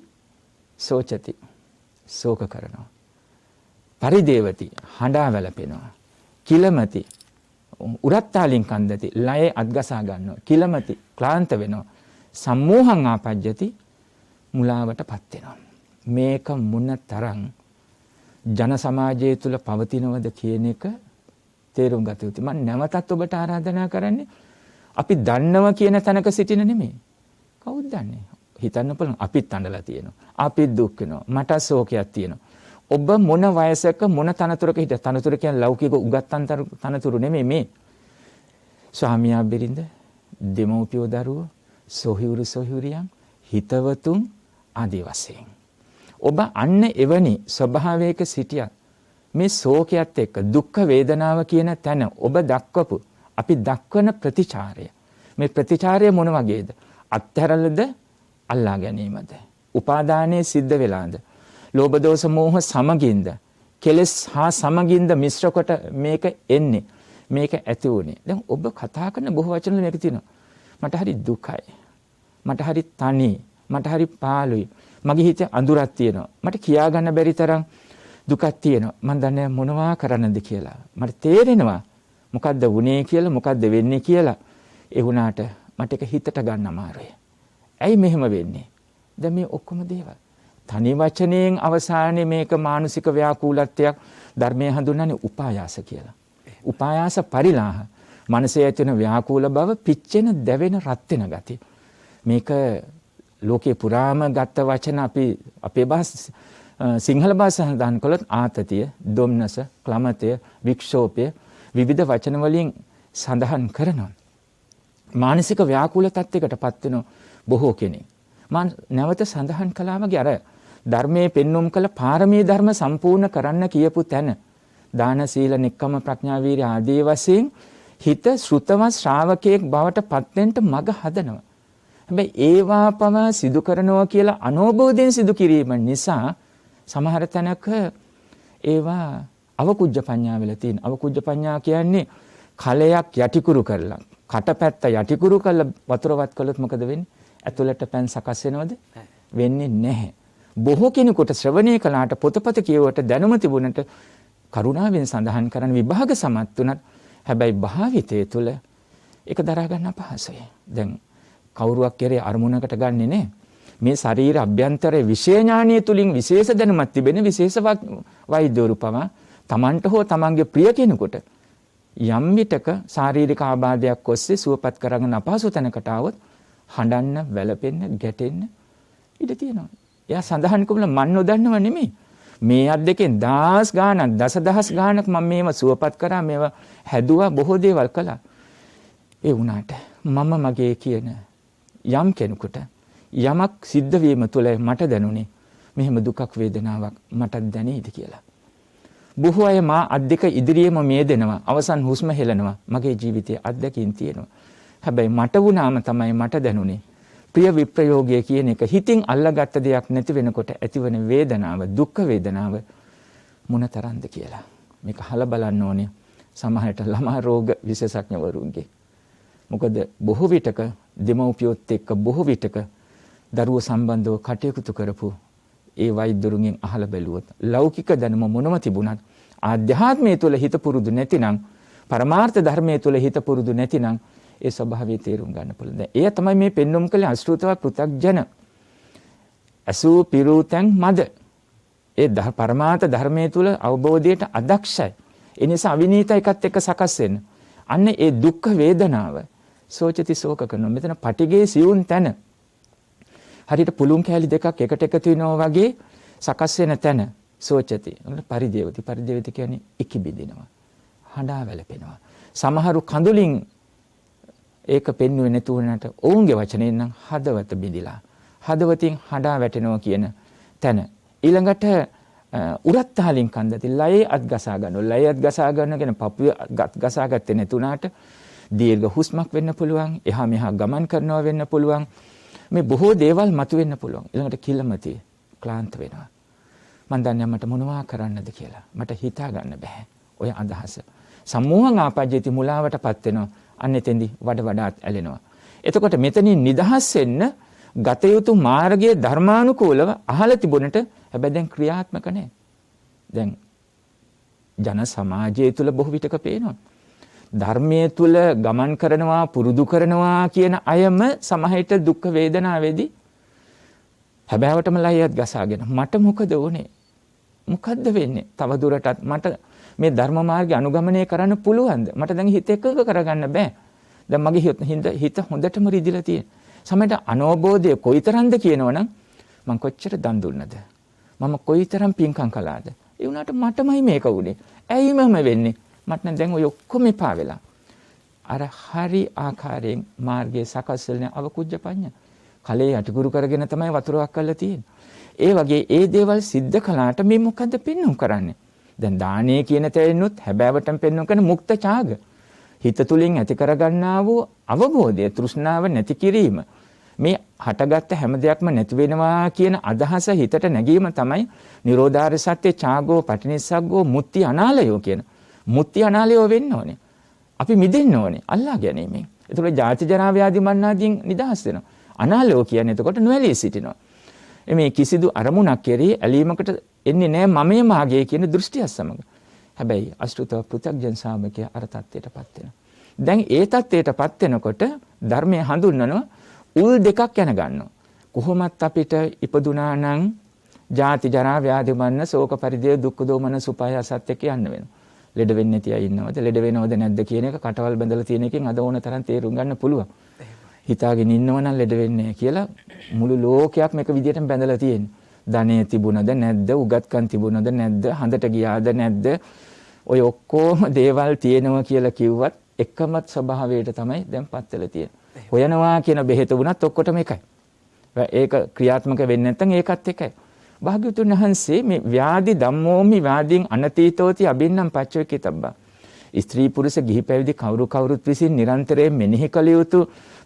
සෝචති ශෝක කරනවා. පරිදේවති හඬා වැළපෙනවා. කිලමති උරත්තාලින් කන්දති ලයේ අත්ගසා ගන්නවා. කිලමති ක්ලාන්ත වෙනවා. සම්මෝහං ආපජ්ජති මුලාවටපත් වෙනවා. මේක මොන තරම් ජන සමාජය තුළ පවතිනවද කියන එක තේරුම් ගත යුතුයි. මම නැවතත් ඔබට ආරාධනා කරන්නේ අපි දන්නවා කියන තැනක සිටින නෙමෙයි. කවුද දන්නේ? හිතන්න පුළුවන් අපිත් අඬලා තියෙනවා. අපිත් දුක් වෙනවා. මට ශෝකයක් තියෙනවා. ඔබ මොන වයසක මොන තනතුරක හිටිය තනතුර කියන්නේ ලෞකික උගත් තනතුරු නෙමෙයි මේ. ස්වාමියා බිරිඳ, දෙමව්පියෝ දරුවෝ, සොහියුරියන්, හිතවතුන් ආදී වශයෙන්. ඔබ අන්න එවැනි ස්වභාවයක සිටියත් මේ ශෝකයත් එක්ක දුක්ඛ වේදනාව කියන තැන ඔබ දක්වපු අපි දක්වන ප්‍රතිචාරය. මේ ප්‍රතිචාරය මොන වගේද? අත්හැරලද අල්ලා ගැනීමද? උපාදානයේ සිද්ධ වෙලාද? ලෝභ දෝෂ මෝහ සමගින්ද? කෙලෙස් හා සමගින්ද මිශ්‍ර කොට මේක එන්නේ. මේක ඇති උනේ. දැන් ඔබ කතා කරන බොහෝ වචන වල මේක තියෙනවා. මට හරි දුකයි. මට හරි තනි. මට හරි පාළුයි. මගේ හිතේ අඳුරක් තියෙනවා. මට කියා ගන්න බැරි තරම් දුකක් තියෙනවා. මම දන්නේ මොනවා කරන්නද කියලා. මට තේරෙනවා මොකද්ද වුනේ කියලා, මොකද්ද වෙන්නේ කියලා. ඒ වුණාට මට ඒක හිතට ගන්න අමාරුයි. ඇයි මෙහෙම වෙන්නේ? දැන් මේ ඔක්කොම දේවල් තනි වචනයෙන් අවසානයේ මේක මානසික ව්‍යාකූලත්වයක් ධර්මයේ හඳුන්වන්නේ උපායාස කියලා. උපායාස පරිලාහ. මනසේ ඇතිවන ව්‍යාකූල බව පිච්චෙන, දැවෙන, රත් වෙන ගතිය. මේක ලෝකේ පුරාම ගත්ත වචන අපි අපේ සිංහල භාෂාවෙන් සඳහන් කළොත් ආතතිය, දොම්නස, ක්ලමතය, වික්ෂෝපය විවිධ වචන වලින් සඳහන් කරනවා. මානසික ව්‍යාකූල තත්යකටපත් වෙන බොහෝ කෙනෙක්. නැවත සඳහන් කළා වගේ අර ධර්මයේ පෙන්눔 කළ පාරමී ධර්ම සම්පූර්ණ කරන්න කියපු තැන දාන සීල නෙක්ඛම් ප්‍රඥා වීර්ය ආදී වශයෙන් හිත ශ්‍රුතවත් ශ්‍රාවකයෙක් බවට පත් වෙන්න මඟ හදනවා. හැබැයි ඒවා පවා සිදු කරනවා කියලා අනෝබෝධයෙන් සිදු කිරීම නිසා සමහර තැනක ඒවා අවකුජ්ජ පඤ්ඤා වෙලා තියෙන. අවකුජ්ජ පඤ්ඤා කියන්නේ කලයක් යටිකුරු කරලා, කටපැත්ත යටිකුරු කරලා වතුරවත් කළොත් මොකද වෙන්නේ? ඇතුළට පැන් සකස් වෙනවද? වෙන්නේ නැහැ. බොහෝ කෙනෙකුට ශ්‍රවණය කළාට පොතපත කියවට දැනුම තිබුණට කරුණාවෙන් සඳහන් කරන විභාග සමත් වුණත් හැබැයි භාවිතය තුළ ඒක දරා ගන්න අපහසුයි. දැන් කවුරුවක් කෙරේ අරමුණකට ගන්නෙ නේ. මේ ශරීර අභ්‍යන්තරයේ විශේෂ ඥානීය තුලින් විශේෂ දැනුමක් තිබෙන විශේෂ වෛද්‍යවරු පවා තමන්ට හෝ තමන්ගේ ප්‍රිය කෙනෙකුට යම් විටක ශාරීරික ආබාධයක් ඔස්සේ සුවපත් කරගෙන අපහසු තැනකට આવොත් හඬන්න, වැළපෙන්න, ගැටෙන්න ඉඩ තියෙනවා. එයා සඳහන් කළා මන් නොදන්නව නෙමෙයි. මේ අත් දෙකෙන් දහස් ගාණක්, දසදහස් ගාණක් මම මේව සුවපත් කරා, මේව හැදුවා, බොහෝ දේවල් කළා. ඒ වුණාට මම මගේ කියන යම් කෙනෙකුට යමක් සිද්ධ වීම තුළ මට දැනුනේ මෙහෙම දුකක් වේදනාවක් මටත් දැනේද කියලා. බොහෝ අය මා අත් දෙක ඉදිරියේම මේ දෙනවා, අවසන් හුස්ම හෙලනවා. මගේ ජීවිතයේ අත්දැකීම් තියෙනවා. හැබැයි මට වුණාම තමයි මට දැනුනේ ප්‍රිය විප්‍රයෝගය කියන එක හිතින් අල්ලගත්ත දෙයක් නැති වෙනකොට ඇතිවන වේදනාව, දුක් වේදනාව මොනතරම්ද කියලා. මේක අහලා බලන්න ඕනේ සමහරට ළමා රෝග විශේෂඥවරුන්ගේ. මොකද බොහෝ විටක දෙමව්පියොත් එක්ක බොහෝ විටක දරුවෝ සම්බන්ධව කටයුතු කරපු ඒ වෛද්‍යරුන්ගෙන් අහලා බැලුවොත් ලෞකික දැනුම මොනම තිබුණත් ආධ්‍යාත්මය තුළ හිත පුරුදු නැතිනම්, පරමාර්ථ ධර්මයේ තුළ හිත පුරුදු නැතිනම් ඒ ස්වභාවය තේරුම් ගන්න පුළුවන්. දැන් එය තමයි මේ පෙන්눔 කළේ අශෘතව පෘථග්ජන. අසු පිරුතෙන් මද. ඒ පරමාර්ථ ධර්මයේ තුල අවබෝධයට අදක්ෂයි. ඒ නිසා අවිනීත එකත් එක්ක සකස් වෙන. අන්න ඒ දුක් වේදනාව සෝචති ශෝක කරනවා. මෙතන පටිගේ සියුන් තැන. හරියට පුළුන් කෑලි දෙකක් එකට එකතු වෙනවා වගේ සකස් වෙන තැන සෝචති. පරිදේවති. පරිදේවති කියන්නේ ඉකිබිදිනවා. හඬා වැළපෙනවා. සමහරු කඳුලින් ඒක පෙන්වුවේ නැතු වුණාට ඔවුන්ගේ වචනෙන් නම් හදවත බිඳිලා හදවතින් හඬා වැටෙනවා කියන තැන. ඊළඟට උරත්තාලින් කන්දති ලයේ අත් ගසා ගන්නවා. ලයේ අත් ගසා ගන්න කියන පපුවේ ගසා ගත්තේ නැතුණාට දීර්ඝ හුස්මක් වෙන්න පුළුවන්. එහා මෙහා ගමන් කරනවා වෙන්න පුළුවන්. මේ බොහෝ දේවල් මතුවෙන්න පුළුවන්. ඊළඟට කිලමති ක්ලාන්ත වෙනවා. මන් දන්නේ මට මොනවා කරන්නද කියලා. මට හිතා ගන්න බෑ. ඔය අදහස. සම්මෝහං ආපජ්ජති මුලාවටපත් වෙනවා. අන්න එතෙන්දි වඩාත් ඇලෙනවා. එතකොට මෙතනින් නිදහස් වෙන්න ගත යුතු මාර්ගයේ ධර්මානුකූලව අහලා තිබුණට හැබැයි දැන් ක්‍රියාත්මක නැහැ. දැන් ජන සමාජය තුල බොහෝ විටක පේනවා. ධර්මයේ තුල ගමන් කරනවා, පුරුදු කරනවා කියන අයම සමහිත දුක් වේදනාවේදී හැබෑවටම ලයියත් ගසාගෙන මට මොකද වුනේ? මොකද්ද වෙන්නේ? තව දුරටත් මට මේ ධර්ම මාර්ගය අනුගමනය කරන්න පුළුවන්ද? මට දැන් හිත එකඟ කරගන්න බෑ. දැන් මගේ හිත හොඳටම රිදිලා තියෙන. සමහරට අනෝබෝධය කොයිතරම්ද කියනවනම් මම කොච්චර දන් දුන්නද? මම කොයිතරම් පින්කම් කළාද? ඒ වුණාට මටමයි මේක උනේ. ඇයි මම වෙන්නේ? මට නම් දැන් ඔය ඔක්කොම එපා වෙලා. අර හරි ආකාරයෙන් මාර්ගයේ සකස් වෙන අවකුජ්ජ පඤ්ඤා. කලේ යටිකුරු කරගෙන තමයි වතුරක් කරලා තියෙන්නේ. ඒ වගේ ඒ දේවල් සිද්ධ කළාට මේ මොකද්ද පෙන්වුම් කරන්නේ? දැන් දානීය කියන තැනිනුත් හැබෑවටම පෙන්වුම් කරන මුක්ත ඡාග. හිත තුලින් ඇති කරගන්නා වූ අවබෝධය, තෘෂ්ණාව නැති කිරීම. මේ හටගත්ත හැම දෙයක්ම නැති වෙනවා කියන අදහස හිතට නැගීම තමයි නිරෝධාර්ය සත්‍ය ඡාගෝ පටිනිස්සග්ගෝ මුත්‍ති අනාලයෝ කියන. මුත්‍ති අනාලයෝ වෙන්න ඕනේ. අපි මිදෙන්න ඕනේ අල්ලා ගැනීමෙන්. ඒතකොට ජාති ජරා ව්‍යාධි මරණාදීන් නිදහස් වෙනවා. අනාලයෝ කියන්නේ එතකොට නොඇලී සිටිනවා. මේ කිසිදු අරමුණක් කෙරෙහි ඇලීමකට එන්නේ නැහැ මමයේ මාගේ කියන දෘෂ්ටිය සමග. හැබැයි අශෘතව පෘථග්ජන ශාමකයා අර තත්ත්වයටපත් වෙනවා. දැන් ඒ තත්ත්වයටපත් වෙනකොට ධර්මයේ හඳුන්වනවා උල් දෙකක් යන ගන්නවා. කොහොමත් අපිට ඉපදුනා නම් ජාති ජරා ව්‍යාධි මරණ ශෝක පරිදේ දුක්ඛ දෝමන සුපායාසත් එක්ක යන්න වෙනවා. ලෙඩ වෙන්නේ නැති අය ඉන්නවද? ලෙඩ වෙනවද නැද්ද කියන එක කටවල් බඳලා තියෙන එකෙන් අද ඕන තරම් තේරුම් ගන්න පුළුවන්. හිතාගෙන ඉන්නව නම් ලෙඩ වෙන්නේ නැහැ කියලා මුළු ලෝකයක් මේක විදියටම බැඳලා තියෙනවා. ධනෙ තිබුණද නැද්ද? උගත්කම් තිබුණද නැද්ද? හඳට ගියාද නැද්ද? ඔය ඔක්කොම දේවල් තියෙනවා කියලා කිව්වත් එකමත් ස්වභාවයට තමයි දැන් පත් වෙලා තියෙන්නේ. හොයනවා කියන බෙහෙත වුණත් ඔක්කොටම එකයි. ඒක ක්‍රියාත්මක වෙන්නේ නැත්නම් ඒකත් එකයි. භාග්‍යවතුන් වහන්සේ මේ ව්‍යාධි ධම්මෝමි ව්‍යාධින් අනතීතෝති අබින්නම් පච්චවේකිතබ්බා. ස්ත්‍රී පුරුෂ ගිහි පැවිදි කවුරුත් විසින් නිරන්තරයෙන් මෙනෙහි කළ යුතු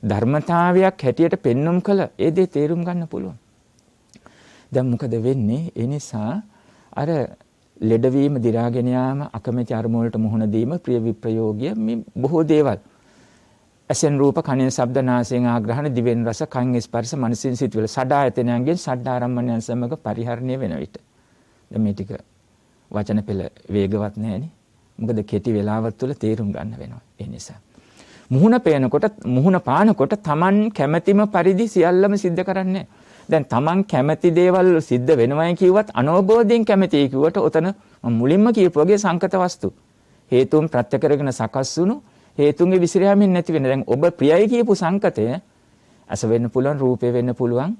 ධර්මතාවයක් හැටියට පෙන්눔 කළ ඒ දේ තේරුම් ගන්න පුළුවන්. දැන් මොකද වෙන්නේ? ඒ නිසා අර ලෙඩවීම දි รา ගෙන යාම අකමැති අරමුණු වලට මුහුණ දීම ප්‍රිය විප්‍රයෝගය මේ බොහෝ දේවල් ඇසෙන් රූප කනෙන් ශබ්ද නාසයෙන් ආග්‍රහණ දිවෙන් රස කන් ස්පර්ශ මනසින් සිතුවිලි සඩායතනයන්ගෙන් ෂඩ්ඩාරම්මණයන් සමග පරිහරණය වෙන විට දැන් මේ ටික වචන පෙළ වේගවත් නැහෙනි. මොකද කෙටි වෙලාවක් තුළ තේරුම් ගන්න වෙනවා. ඒ නිසා මුහුණ පේනකොට මුහුණ පානකොට Taman කැමැතිම පරිදි සියල්ලම සිද්ධ කරන්නේ. දැන් Taman කැමැති දේවල් සිද්ධ වෙනවයි කිව්වත් අනවබෝධයෙන් කැමැතියි කිව්වට ඔතන මුලින්ම කියපු වගේ සංකත වස්තු හේතුන් ප්‍රත්‍ය කරගෙන සකස් වුණු හේතුන්ගේ විසිරයමින් නැති වෙන. දැන් ඔබ ප්‍රියයි කියපු සංකතය අස වෙන්න පුළුවන්, රූපේ වෙන්න පුළුවන්,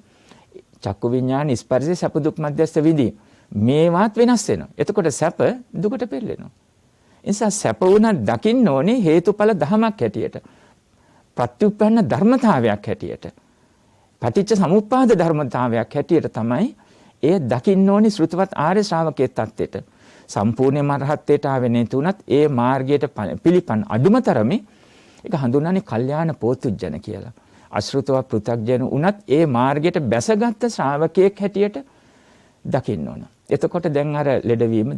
චක්කු විඤ්ඤාණ ස්පර්ශේ සැප දුක් මැදස්ත විදි. මේවත් වෙනස් වෙනවා. එතකොට සැප දුකට පෙරලෙනවා. නිසා සැප වුණත් දකින්න ඕනේ හේතුඵල ධමයක් හැටියට. ප්‍රත්‍යুৎපන්න ධර්මතාවයක් හැටියට. පටිච්ච සමුප්පාද ධර්මතාවයක් හැටියට තමයි ඒ දකින්න ඕනේ ශ්‍රුතවත් ආර්ය ශ්‍රාවකයේ தත්ත්වයට. සම්පූර්ණ මරහත්ත්වයට ආවෙ නැතුණත් ඒ මාර්ගයට පිළිපන් අදුමතරමේ ඒක හඳුන්වන්නේ කල්යාණ පෝතුජන කියලා. අශෘතව පෘථග්ජන උනත් ඒ මාර්ගයට බැසගත් ශ්‍රාවකයෙක් හැටියට දකින්න ඕන. එතකොට දැන් අර ලෙඩවීම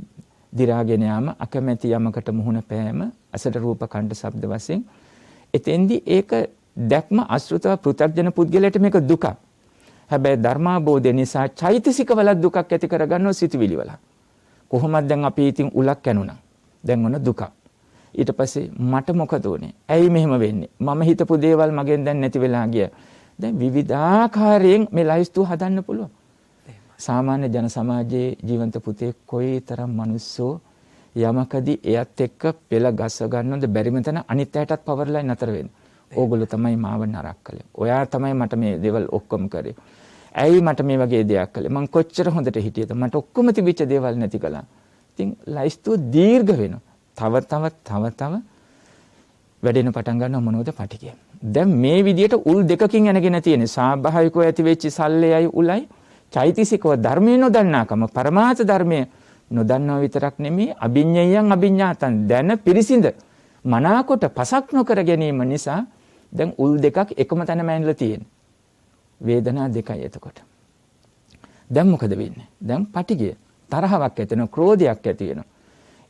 දි รา ගෙන යාම අකමැති යමකට මුහුණ පෑම අසට රූප කණ්ඩ ශබ්ද වශයෙන් එතෙන්දී ඒක දැක්ම අශෘතව පෘථග්ජන පුද්ගලයාට මේක දුකක්. හැබැයි ධර්මාබෝධය නිසා චෛතසිකවල දුකක් ඇති කරගන්නව සිතුවිලි වල. කොහොමද දැන් අපි ඉතින් උලක් කැණුණා. දැන් ඔන්න දුක. ඊට පස්සේ මට මොකද උනේ? ඇයි මෙහෙම වෙන්නේ? මම හිතපු දේවල් මගෙන් දැන් නැති වෙලා ගියා. දැන් විවිධාකාරයෙන් මේ ලයිස්තු හදන්න පුළුවන්. සාමාන්‍ය ජන සමාජයේ ජීවන්ත පුතේ කොයිතරම් මිනිස්සෝ යමකදී එයත් එක්ක පෙළ ගස්ස ගන්නවද බැරිම තැන අනිත් අයටත් පවර්ලයි නතර වෙන්නේ. ඕගොල්ලෝ තමයි මාව නරක කළේ. ඔයා තමයි මට මේ දේවල් ඔක්කොම කරේ. ඇයි මට මේ වගේ දෙයක් කළේ? මං කොච්චර හොඳට හිටියද? මට ඔක්කොම තිබිච්ච දේවල් නැති කළා. ඉතින් ලයිස්තුව දීර්ඝ වෙනවා. තව වැඩෙන පටන් ගන්නව මොනවද පටිගය. දැන් මේ විදියට උල් දෙකකින් යනගෙන තියෙන සාභාවිකව ඇති වෙච්ච සල්ලේයි උලයි චෛතසිකව ධර්මයේ නොදන්නාකම පරමාර්ථ ධර්මයේ නොදන්නව විතරක් නෙමෙයි අභිඤ්ඤයයන් අභිඤ්ඤාතං දැන පිරිසිඳ මනාකොට පසක් නොකර ගැනීම නිසා දැන් උල් දෙකක් එකම තැනම ඇනලා තියෙනවා. වේදනා දෙකයි එතකොට. දැන් මොකද වෙන්නේ? දැන් පටිගය තරහවක් ඇති වෙනවා, ක්‍රෝධයක් ඇති වෙනවා.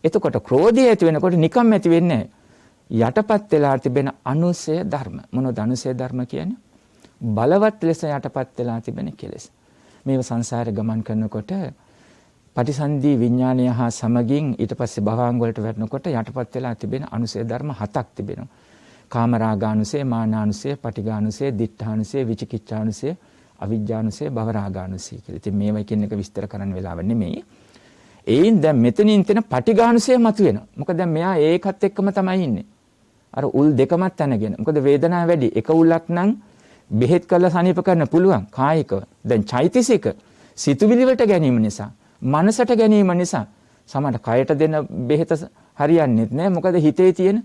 එතකොට ක්‍රෝධය ඇති වෙනකොට නිකම් ඇති වෙන්නේ නැහැ. යටපත් වෙලා තිබෙන අනුසය ධර්ම. මොනවද අනුසය ධර්ම කියන්නේ? බලවත් ලෙස යටපත් වෙලා තිබෙන කෙලෙස්. මේව සංසාරේ ගමන් කරනකොට පටිසන්ධි විඥානය හා සමගින් ඊට පස්සේ භවංග වලට වැටෙනකොට යටපත් වෙලා තිබෙන අනුසය ධර්ම 7ක් තිබෙනවා. කාමරාගානුසය, මානානුසය, පටිඝානුසය, දිඨානුසය, විචිකිච්ඡානුසය, අවිජ්ජානුසය, භවරාගානුසය කියලා. ඉතින් මේවා එකින් එක විස්තර කරන්න වෙලාව නෙමෙයි. ඒයින් දැන් මෙතනින් තෙන පටිඝානුසය මතුවෙනවා. මොකද දැන් මෙයා ඒකත් එක්කම තමයි ඉන්නේ. අර උල් දෙකමත් තනගෙන. මොකද වේදනාව වැඩි. එක උලක් නම් බෙහෙත් කරලා සනීප කරන්න පුළුවන් කායිකව. දැන් චෛතසික සිතුවිලි වලට ගැනීම නිසා, මනසට ගැනීම නිසා සමහර කයට දෙන බෙහෙත හරියන්නේ නැහැ. මොකද හිතේ තියෙන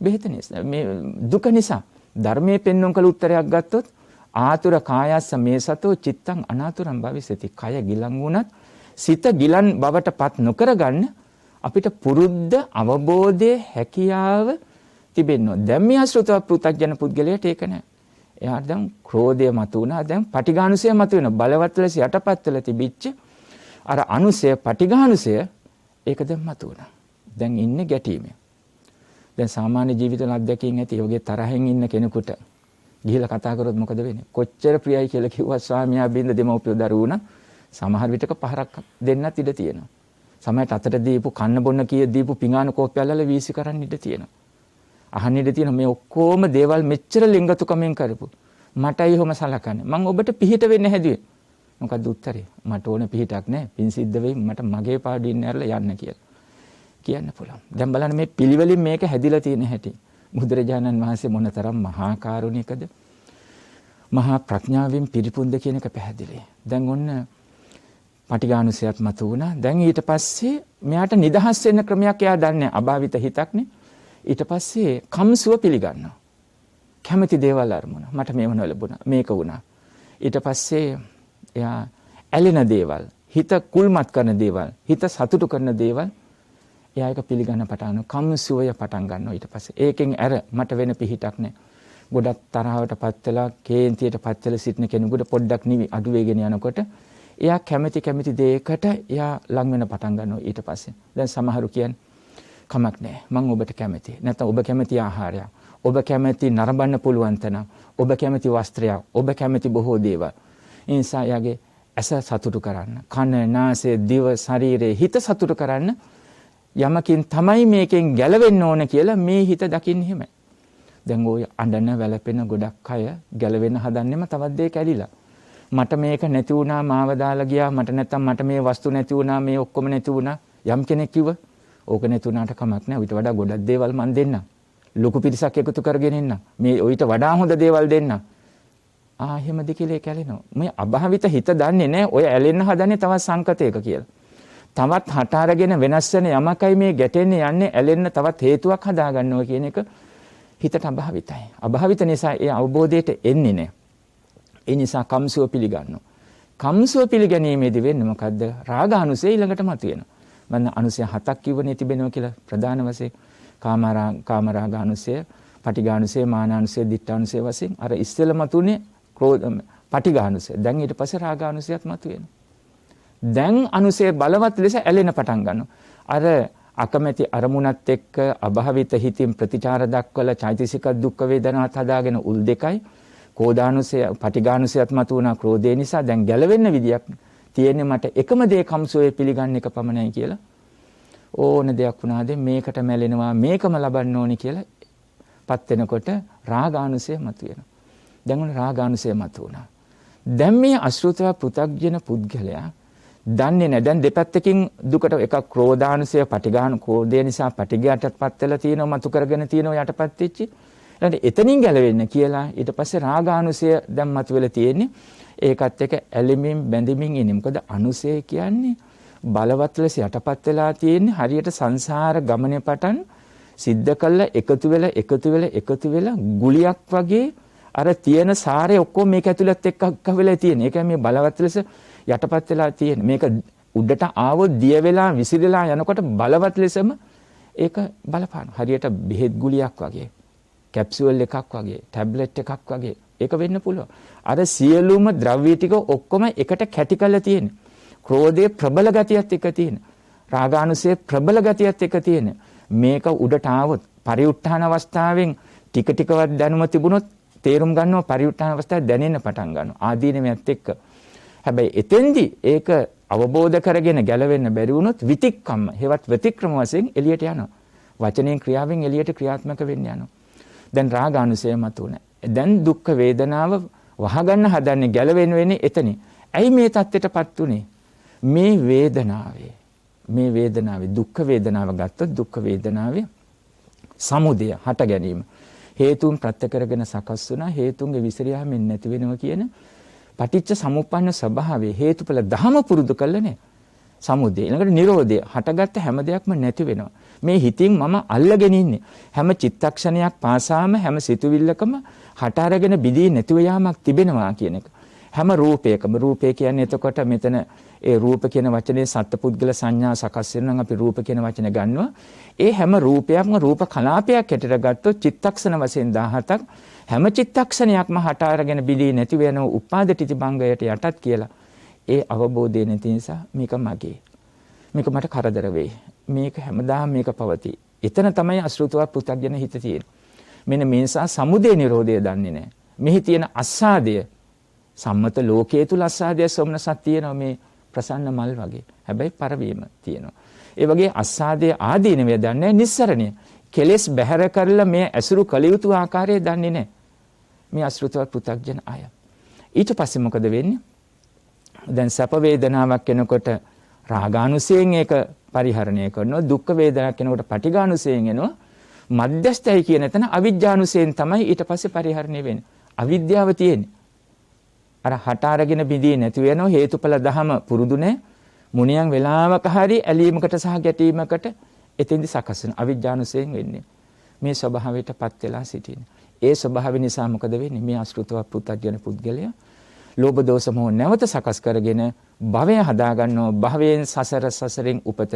බෙහෙත නිසා මේ දුක නිසා ධර්මයේ පෙන්වන කල උත්තරයක් ගත්තොත් ආතුර කායස්ස මේ සතෝ චිත්තං අනාතුරං භවිසති. කය ගිලන් වුණත් සිත ගිලන් බවටපත් නොකරගන්න අපිට පුරුද්ද අවබෝධයේ හැකියාව තිබෙනවා. දැන් මේ අසෘතව පෘථග්ජන පුද්ගලයාට ඒක නැහැ. එයාට දැන් ක්‍රෝධය මතුවුණා. දැන් පටිඝානුසය මතුවෙන බලවත් ලෙස යටපත් වෙලා තිබිච්ච අර අනුසය පටිඝානුසය ඒක දැන් මතුවුණා. දැන් ඉන්නේ ගැටීමේ. දැන් සාමාන්‍ය ජීවිතවල අත්දැකීම් ඇති යෝගේ තරහෙන් ඉන්න කෙනෙකුට ගිහිලා කතා කරොත් මොකද වෙන්නේ? කොච්චර ප්‍රියයි කියලා කිව්වා ස්වාමියා බින්ද දෙමව්පියෝ දරුවෝ සමහර විටක පහරක් දෙන්නත් ඉඩ තියෙනවා. සමහරට අතට දීපු කන්න බොන්න කීය දීපු පිඟාන කෝප්පයල්වල වීසි කරන්න ඉඩ තියෙනවා. අහන්න ඉඩ තියෙනවා මේ ඔක්කොම දේවල් මෙච්චර ලිංගතුකමෙන් කරපු. මටයි ඔහොම සලකන්නේ. මම ඔබට පිහිට වෙන්න හැදුවේ. මොකද්ද උත්තරේ? මට ඕනේ පිහිටක් නැහැ. පින් සිද්ධ වෙයි මට මගේ පාඩුවෙන් ඇරලා යන්න කියලා. කියන්න පුළුවන්. දැන් බලන්න මේ පිළිවෙලින් මේක හැදිලා තියෙන හැටි. බුදුරජාණන් වහන්සේ මොනතරම් මහා කාරුණිකද? මහා ප්‍රඥාවෙන් පිරිපුන්ද කියන එක පැහැදිලි. දැන් ඔන්න පටිඝානුසයත් මතු වුණා. දැන් ඊට පස්සේ මෙයාට නිදහස් වෙන්න ක්‍රමයක් එයා දන්නේ අභාවිත හිතක්නේ. ඊට පස්සේ කම්සුව පිළිගන්නවා. කැමති දේවල් අරමුණ. මට මේව නොලැබුණා. මේක වුණා. ඊට පස්සේ එයා ඇලෙන දේවල්, හිත කුල්මත් කරන දේවල්, හිත සතුටු කරන දේවල් එයා ඒක පිළිගන්න පටන් ගන්නවා. කම්සුවය පටන් ගන්නවා ඊට පස්සේ. ඒකෙන් අර මට වෙන පිහිටක් නැහැ. ගොඩක් තරහවටපත් වෙලා, කේන්තියටපත් වෙලා සිටින කෙනෙකුට පොඩ්ඩක් නිවි අඩු වෙගෙන යනකොට එයා කැමති දෙයකට එයා ලං වෙන පටන් ගන්නවා ඊට පස්සේ. දැන් සමහරු කියන්නේ කමක් නැහැ. මම ඔබට කැමතියි. නැත්නම් ඔබ කැමති ආහාරයක්. ඔබ කැමති නරඹන්න පුළුවන් තැනක්. ඔබ කැමති වස්ත්‍රයක්. ඔබ කැමති බොහෝ දේවල්. ඒ නිසා යාගේ ඇස සතුටු කරන්න, කන, නාසය, දිව, ශරීරය, හිත සතුටු කරන්න යමකින් තමයි මේකෙන් ගැලවෙන්න ඕන කියලා මේ හිත දකින්නේ එහෙමයි. දැන් ඔය අඬන වැළපෙන ගොඩක් අය ගැලවෙන්න හදන්නෙම තවත් දෙයක ඇලිලා. මට මේක නැති වුණා, මාව දාලා ගියා, මට නැත්තම් මට මේ වස්තු නැති වුණා, මේ ඔක්කොම නැති වුණා. යම් කෙනෙක් කිව්ව ඕක නැති වුණාට කමක් නැහැ. ඊට වඩා ගොඩක් දේවල් මන් දෙන්නම්. ලොකු පිරිසක් එකතු කරගෙන ඉන්න. මේ ඊට වඩා හොඳ දේවල් දෙන්නම්. එහෙමද කියලා ඒක ඇලෙනවා. මේ අභාවිත හිත දන්නේ නැහැ ඔය ඇලෙන්න හදන්නේ තවත් සංකතයක කියලා. තවත් හට අරගෙන වෙනස් වෙන යමකයි මේ ගැටෙන්නේ යන්නේ ඇලෙන්න තවත් හේතුවක් හදාගන්නවා කියන එක හිතට අභාවිතයි. අභාවිත නිසා ඒ අවබෝධයට එන්නේ නැහැ. ඒ නිසා කම්සුව පිළිගන්නවා. කම්සුව පිළිගැනීමේදී වෙන්නේ මොකද්ද? රාගානුසය ඊළඟට මතුවෙනවා. මම අනුසය 7ක් කිව්වනේ තිබෙනවා කියලා ප්‍රධාන වශයෙන්. කාමරාගානුසය, පටිඝානුසය, මානානුසය, දිඨානුසය වශයෙන් අර ඉස්සෙල්ලා මතුනේ පටිඝානුසය. දැන් ඊට පස්සේ රාගානුසයත් මතුවෙනවා. දැන් අනුසය බලවත් ලෙස ඇලෙන පටන් ගන්නවා. අර අකමැති අරමුණත් එක්ක අභාවිත හිතින් ප්‍රතිචාර දක්වලා චෛතසික දුක් වේදනාත් හදාගෙන උල් දෙකයි. කෝධානුසය, පටිඝානුසයත් මතුවනා ක්‍රෝධය නිසා දැන් ගැලවෙන්න විදියක් තියෙන්නේ මට එකම දේ කම්සෝයේ පිළිගන්න එක පමණයි කියලා. ඕන දෙයක් වුණාද මේකට මැලෙනවා, මේකම ලබන්න ඕනි කියලා පත් වෙනකොට රාගානුසය මතුවෙනවා. දැන් උන රාගානුසය මතුවුණා. දැන් මේ අශෘතව පෘථග්ජන පුද්ගලයා දන්නේ නැහැ. දැන් දෙපැත්තකින් දුකට එකක් ක්‍රෝධානුසය, පටිඝාන ක්‍රෝධය නිසා පටිඝයටපත් වෙලා තියෙනවා, මතු කරගෙන තියෙනවා යටපත් වෙච්චි. ඊළඟට එතනින් ගැලවෙන්න කියලා ඊට පස්සේ රාගානුසය දැන් මතුවෙලා තියෙන්නේ. ඒකත් එක්ක ඇලිමින් බැඳිමින් ඉන්නේ. මොකද අනුසය කියන්නේ බලවත් ලෙස යටපත් වෙලා තියෙන්නේ හරියට සංසාර ගමනේ පටන් සිද්ධ කළා එකතු වෙලා ගුලියක් වගේ අර තියෙන සාරේ ඔක්කොම මේක ඇතුළත් එක්ක වෙලා තියෙන. ඒකයි මේ බලවත් ලෙස යටපත් වෙලා තියෙන. මේක උඩට ආවොත් දිය වෙලා විසිරලා යනකොට බලවත් ලෙසම ඒක බලපාන. හරියට බෙහෙත් ගුලියක් වගේ, කැප්සූල් එකක් වගේ, ටැබ්ලට් එකක් වගේ ඒක වෙන්න පුළුවන්. අර සියලුම ද්‍රව්‍ය ටික ඔක්කොම එකට කැටි කරලා තියෙන. ක්‍රෝධයේ ප්‍රබල ගතියත් එක තියෙන. රාගානුසයේ ප්‍රබල ගතියත් එක තියෙන. මේක උඩට ආවොත් පරිඋත්ථාන අවස්ථාවෙන් ටික ටිකවත් දැනුම තිබුණොත් තේරුම් ගන්නවා පරිඋත්ථාන අවස්ථාවේ දැනෙන්න පටන් ගන්නවා. ආදීනමයත් එක්ක. හැබැයි එතෙන්දී ඒක අවබෝධ කරගෙන ගැලවෙන්න බැරි වුණොත් විතික්කම්ම, හේවත් ප්‍රතික්‍රම වශයෙන් එළියට යනවා. වචනෙන් ක්‍රියාවෙන් එළියට ක්‍රියාත්මක වෙන්න යනවා. දැන් රාගානුසය මතුවන. දැන් දුක් වේදනාව වහගන්න හදන්නේ ගැලවෙන්න වෙන්නේ එතනින්. ඇයි මේ தත්ත්වයටපත් උනේ? මේ වේදනාවේ දුක් වේදනාව ගත්තොත් දුක් වේදනාවේ සමුදය හට ගැනීම හේතුන් ප්‍රත්‍ය කරගෙන සකස් වුණා. හේතුන්ගේ විසිරියාමෙන් නැති වෙනවා කියන පටිච්ච සමුප්පන්න ස්වභාවයේ හේතුඵල ධම පුරුදු කළනේ. සමුදය ඊළඟට නිරෝධය හටගත්ත හැම දෙයක්ම නැති වෙනවා. මේ හිතින් මම අල්ලගෙන ඉන්නේ. හැම චිත්තක්ෂණයක් පාසාම හැම සිතුවිල්ලකම හට අරගෙන බිදී නැතිව යාමක් තිබෙනවා කියන එක. හැම රූපයකම, රූපය කියන්නේ එතකොට මෙතන ඒ රූප කියන වචනේ සත්පුද්ගල සංඥා සකස් වෙනවා නම් අපි රූප කියන වචනේ ගන්නවා. ඒ හැම රූපයක්ම රූප කලාපයක් හැටියට ගත්තොත් චිත්තක්ෂණ වශයෙන් 17ක් හැම චිත්තක්ෂණයක්ම හට අරගෙන බිදී නැති වෙන උපාද තිති භංගයට යටත් කියලා. ඒ අවබෝධය නැති නිසා මේක මගේ. මේක මට කරදර වෙයි. මේක හැමදාම මේක පවතී. එතන තමයි අශෘතව පෘථග්ජන හිත තියෙන්නේ. මෙන්න මේ නිසා සමුදය නිරෝධය දන්නේ නැහැ. මෙහි තියෙන අස්සාදය සම්මත ලෝකයේ තුල අස්සාදය සොම්නසක් තියෙනවා මේ ප්‍රසන්න මල් වගේ. හැබැයි පරවීම තියෙනවා. ඒ වගේ අස්සාදයේ ආදීනවය දන්නේ නිස්සරණය. කෙලෙස් බැහැර කරලා මේ ඇසුරු කළ යුතු ආකාරය දන්නේ නැහැ. මේ අශෘතව පෘථග්ජන අය. ඊට පස්සේ මොකද වෙන්නේ? දැන් සැප වේදනාවක් එනකොට රාගානුසයෙන් ඒක පරිහරණය කරනවා. දුක් වේදනාවක් එනකොට පටිඝානුසයෙන් එනවා. මධ්‍යස්ථයි කියන තැන අවිජ්ජානුසයෙන් තමයි ඊට පස්සේ පරිහරණය වෙන්නේ. අවිද්‍යාව තියෙන්නේ. අර හට අරගෙන බිඳී නැති වෙනව හේතුඵල ධම පුරුදු නැහැ. මුණියන් වෙලාවක හරි ඇලීමකට සහ ගැටීමකට එතෙන්දි සකස් වෙන අවිජ්ජානුසයෙන් වෙන්නේ. මේ ස්වභාවයටපත් වෙලා සිටින. ඒ ස්වභාවය නිසා මොකද වෙන්නේ? මේ අශෘතව පුත්තජන පුද්ගලයා ලෝභ දෝෂ මොහ නැවත සකස් කරගෙන භවය හදා ගන්නවා. භවයෙන් සසරෙන් උපත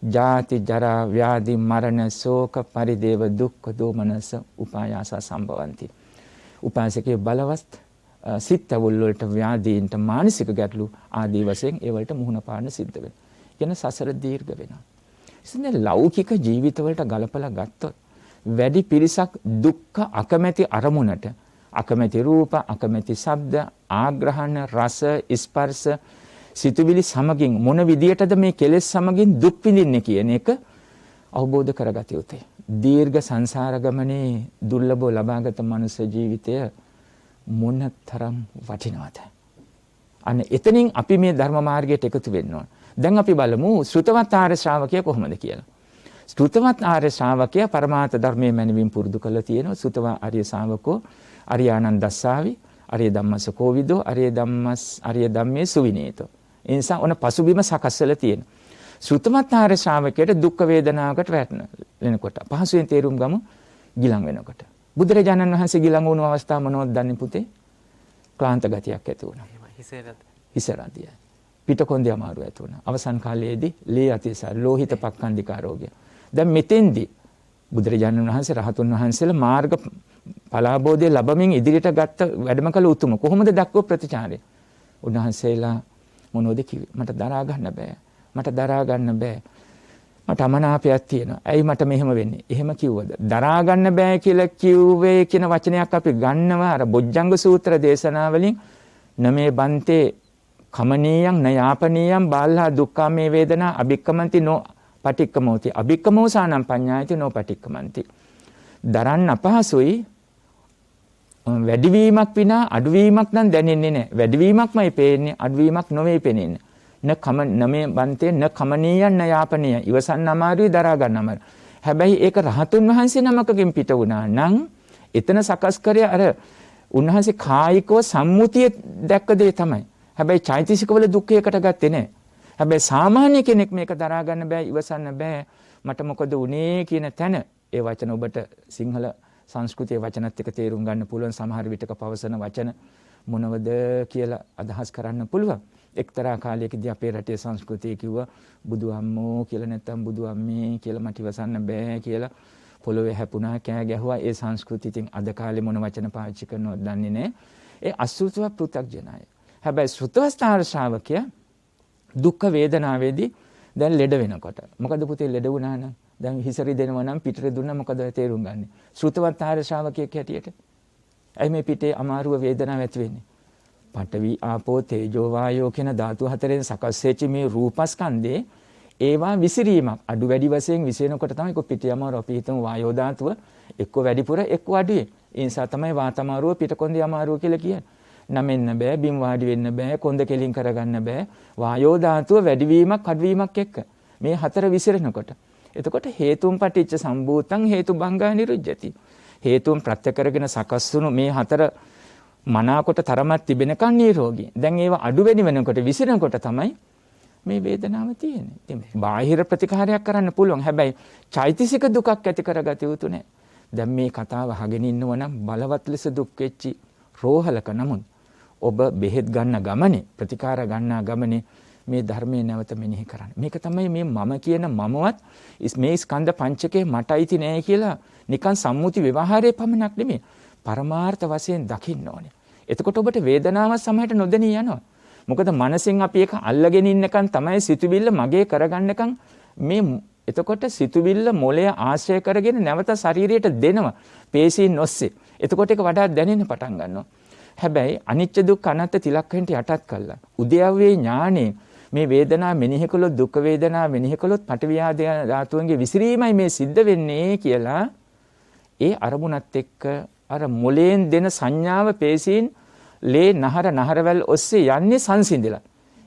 ජාති ජරා ව්‍යාධි මරණ ශෝක පරිදේව දුක්ඛ දෝමනස උපායාස සම්භවಂತಿ. උපාසකේ බලවත් සිත්වල වලට ව්‍යාධීන්ට මානසික ගැටලු ආදී වශයෙන් ඒ වලට මුහුණ පාන්න සිද්ධ වෙනවා. කියන සසර දීර්ඝ වෙනවා. ඉතින් ලෞකික ජීවිතවලට ගලපලා ගත්තොත් වැඩි පිරිසක් දුක්ඛ අකමැති අරමුණට අකමැති රූප අකමැති ශබ්ද ආග්‍රහණ රස ස්පර්ශ සිතුවිලි සමගින් මොන විදියටද මේ කෙලෙස් සමගින් දුක් විඳින්නේ කියන එක අවබෝධ කරගත යුතුයි. දීර්ඝ සංසාර ගමනේ දුර්ලභව ලබාගත මනුෂ්‍ය ජීවිතය මොනතරම් වටිනවද? අන්න එතනින් අපි මේ ධර්ම මාර්ගයට එකතු වෙන්න ඕන. දැන් අපි බලමු ශ්‍රුතවත් ආර්ය ශ්‍රාවකයා කොහොමද කියලා. ශ්‍රුතවත් ආර්ය ශ්‍රාවකයා පරමාර්ථ ධර්මයේ මැනවින් පුරුදු කරලා තියෙනවා. ශ්‍රුතව ආර්ය ශ්‍රාවකෝ අරියානන්දස්සාවි අරිය ධම්මස කෝවිදෝ අරිය ධම්මේ සුවිනේතෝ. ඒ නිසා ඔන පසුබිම සකස් වෙලා තියෙනවා. ශ්‍රුතවත් ආර්ය ශ්‍රාවකයට දුක් වේදනාවකට වෙනකොට පහසුවෙන් තේරුම් ගමු ගිලන් වෙනකොට. බුදුරජාණන් වහන්සේ ගිලන් වුණු අවස්ථාව මොනවද දන්නේ පුතේ? ක්ලාන්ත ගතියක් ඇති වුණා. හිසරදිය. පිටකොන්දේ අමාරු ඇති වුණා. අවසන් කාලයේදී ලේ අතිසාර ලෝහිත පක්ඛන්දික රෝගය. දැන් මෙතෙන්දී බුදුරජාණන් වහන්සේ රහතුන් වහන්සේලා මාර්ග පලාබෝධය ලැබමින් ඉදිරියට ගත්ත වැඩම කළ උතුම කොහොමද දක්ව ප්‍රතිචාරය? උන්වහන්සේලා මොනවද කිව්වේ? මට දරා ගන්න බෑ. මට අමනාපයක් තියෙනවා. ඇයි මට මෙහෙම වෙන්නේ? එහෙම කිව්වද? දරා ගන්න බෑ කියලා කිව්වේ කියන වචනයක් අපි ගන්නවා අර බොජ්ජංග සූත්‍ර දේශනාවලින් නමේ බන්තේ කමනීයං නයාපනීයං බාල්හා දුක්ඛමේ වේදනා අභික්කමන්ති නෝ පටික්කමෝති අභික්කමෝසානම් පඤ්ඤායති නෝ පටික්කමන්ති. දරන්න අපහසුයි. වැඩිවීමක් විනා අඩුවීමක් නම් දැනෙන්නේ නැහැ. වැඩිවීමක්මයි පේන්නේ, අඩුවීමක් නොවේ පේන්නේ. නමේ බන්තේ න කමනීයං නයාපනීය. ඉවසන්න අමාරුයි, දරා ගන්න අමාරුයි. හැබැයි ඒක රහතුන් වහන්සේ නමකකින් පිට වුණා නම් එතන සකස් කරේ අර උන්වහන්සේ කායිකව සම්මුතිය දැක්ක දේ තමයි. හැබැයි චෛතසිකවල දුක්ඛයකට ගත්තේ නැහැ. හැබැයි සාමාන්‍ය කෙනෙක් මේක දරා ගන්න බෑ, ඉවසන්න බෑ. මට මොකද උනේ කියන තැන ඒ වචන ඔබට සිංහල සංස්කෘතියේ වචනත් එක්ක තේරුම් ගන්න පුළුවන්. සමහර විටක පවසන වචන මොනවද කියලා අදහස් කරන්න පුළුවන්. එක්තරා කාලයකදී අපේ රටේ සංස්කෘතිය කිව්වා බුදු අම්මෝ කියලා නැත්තම් බුදු අම්මේ කියලා මට ඉවසන්න බෑ කියලා පොළොවේ හැපුණා, කෑ ගැහුවා. ඒ සංස්කෘතියෙන් අද කාලේ මොන වචන පාවිච්චි කරනවද දන්නේ නැහැ. ඒ අසෘතව පෘථග්ජනය. හැබැයි ශ්‍රුතවස්ථාර ශ්‍රාවකයා දුක්ඛ වේදනාවේදී දැන් ලෙඩ වෙනකොට මොකද පුතේ ලෙඩ වුණා නම් දැන් හිසරි දෙනවා නම් පිටර දුන්නා මොකද තේරුම් ගන්නේ? ශ්‍රුතවස්ථාර ශ්‍රාවකයෙක් හැටියට. ඇයි මේ පිටේ අමාරුව වේදනාව ඇති වෙන්නේ? පඨවි ආපෝ තේජෝ වායෝ කියන ධාතු හතරෙන් සකස් වෙච්ච මේ රූපස්කන්ධේ ඒවා විසිරීමක් අඩු වැඩි වශයෙන් විසිරෙනකොට තමයි කො පිටේ අමාරුව අපි හිතමු වායෝ ධාතුව එක්ක වැඩිපුර එක්ක අඩුයි. ඒ නිසා තමයි වාත අමාරුව පිටකොන්දේ අමාරුව කියලා කියන්නේ. නමෙන්න බෑ, බිම් වාඩි වෙන්න බෑ, කොන්ද කෙලින් කරගන්න බෑ. වායෝ ධාතුව වැඩිවීමක් අඩුවීමක් එක්ක මේ හතර විසිරෙනකොට. එතකොට හේතුන් පටිච්ච සම්භූතං හේතු භංගා නිරුජ්ජති. හේතුන් ප්‍රත්‍ය කරගෙන සකස් වුණු මේ හතර මනාකොට තරමක් තිබෙනකන් නිරෝගී. දැන් ඒව අඩු වෙනි වෙනකොට විසිරෙනකොට තමයි මේ වේදනාව තියෙන්නේ. ඉතින් බාහිර ප්‍රතිකාරයක් කරන්න පුළුවන්. හැබැයි චෛතසික දුකක් ඇති කරගත යුතු නැහැ. දැන් මේ කතාව අහගෙන ඉන්නව නම් බලවත් ලෙස දුක් වෙච්චි රෝහලක නමුත් ඔබ බෙහෙත් ගන්න ගමනේ ප්‍රතිකාර ගන්නා ගමනේ මේ ධර්මයේ නැවත මෙනෙහි කරන්න. මේක තමයි මේ මම කියන මමවත් මේ ස්කන්ධ පංචකේ මටයිති නෑ කියලා නිකන් සම්මුති ව්‍යවහාරයේ පමණක් නෙමෙයි. පරමාර්ථ වශයෙන් දකින්න ඕනේ. එතකොට ඔබට වේදනාවක් සමහරට නොදැනී යනවා. මොකද මනසින් අපි ඒක අල්ලගෙන ඉන්නකන් තමයි සිතුවිල්ල මගේ කරගන්නකන් මේ එතකොට සිතුවිල්ල මොළය ආශ්‍රය කරගෙන නැවත ශරීරයට දෙනවා. පේශීන් ඔස්සේ. එතකොට ඒක වඩා දැනෙන්න පටන් ගන්නවා. හැබැයි අනිච්ච දුක්ඛ අනාත්ම තිලක්කෙන්ට යටත් කළා. උද්‍යව්වේ ඥානේ මේ වේදනාව මෙනෙහි කළොත් දුක් වේදනාව මෙනෙහි කළොත් පටවියාද ධාතුන්ගේ විසිරීමයි මේ සිද්ධ වෙන්නේ කියලා ඒ අරමුණත් එක්ක අර මොලෙන් දෙන සංඥාව පේශීන් ලේ නහරවල් ඔස්සේ යන්නේ සංසිඳිලා.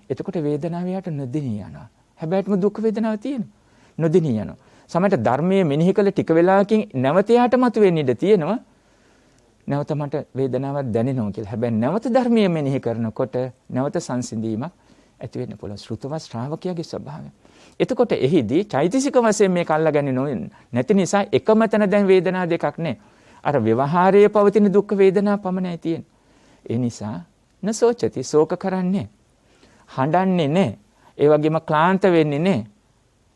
එතකොට වේදනාව යට නොදෙනී යනවා. හැබැයිම දුක් වේදනාව තියෙනවා. නොදෙනී යනවා. සමහරට ධර්මයේ මෙනෙහි කළ ටික වෙලාවකින් නැවත යට මතුවෙන්න ඉඩ තියෙනවා. නැවත මට වේදනාවක් දැනෙනවා කියලා. හැබැයි නැවත ධර්මයේ මෙනෙහි කරනකොට නැවත සංසිඳීමක් ඇති වෙන්න පුළුවන්. ශ්‍රුතවත් ශ්‍රාවකයාගේ ස්වභාවය. එතකොට එහිදී චෛතසික වශයෙන් මේක අල්ලගන්නේ නැති නිසා එකම තැන දැන් වේදනා දෙකක් නැහැ. අර ව්‍යවහාරයේ පවතින දුක් වේදනා පමණයි තියෙන්නේ. ඒ නිසා නසෝචති ශෝක කරන්නේ, හඬන්නේ නැහැ. ඒ වගේම ක්ලාන්ත වෙන්නේ නැහැ.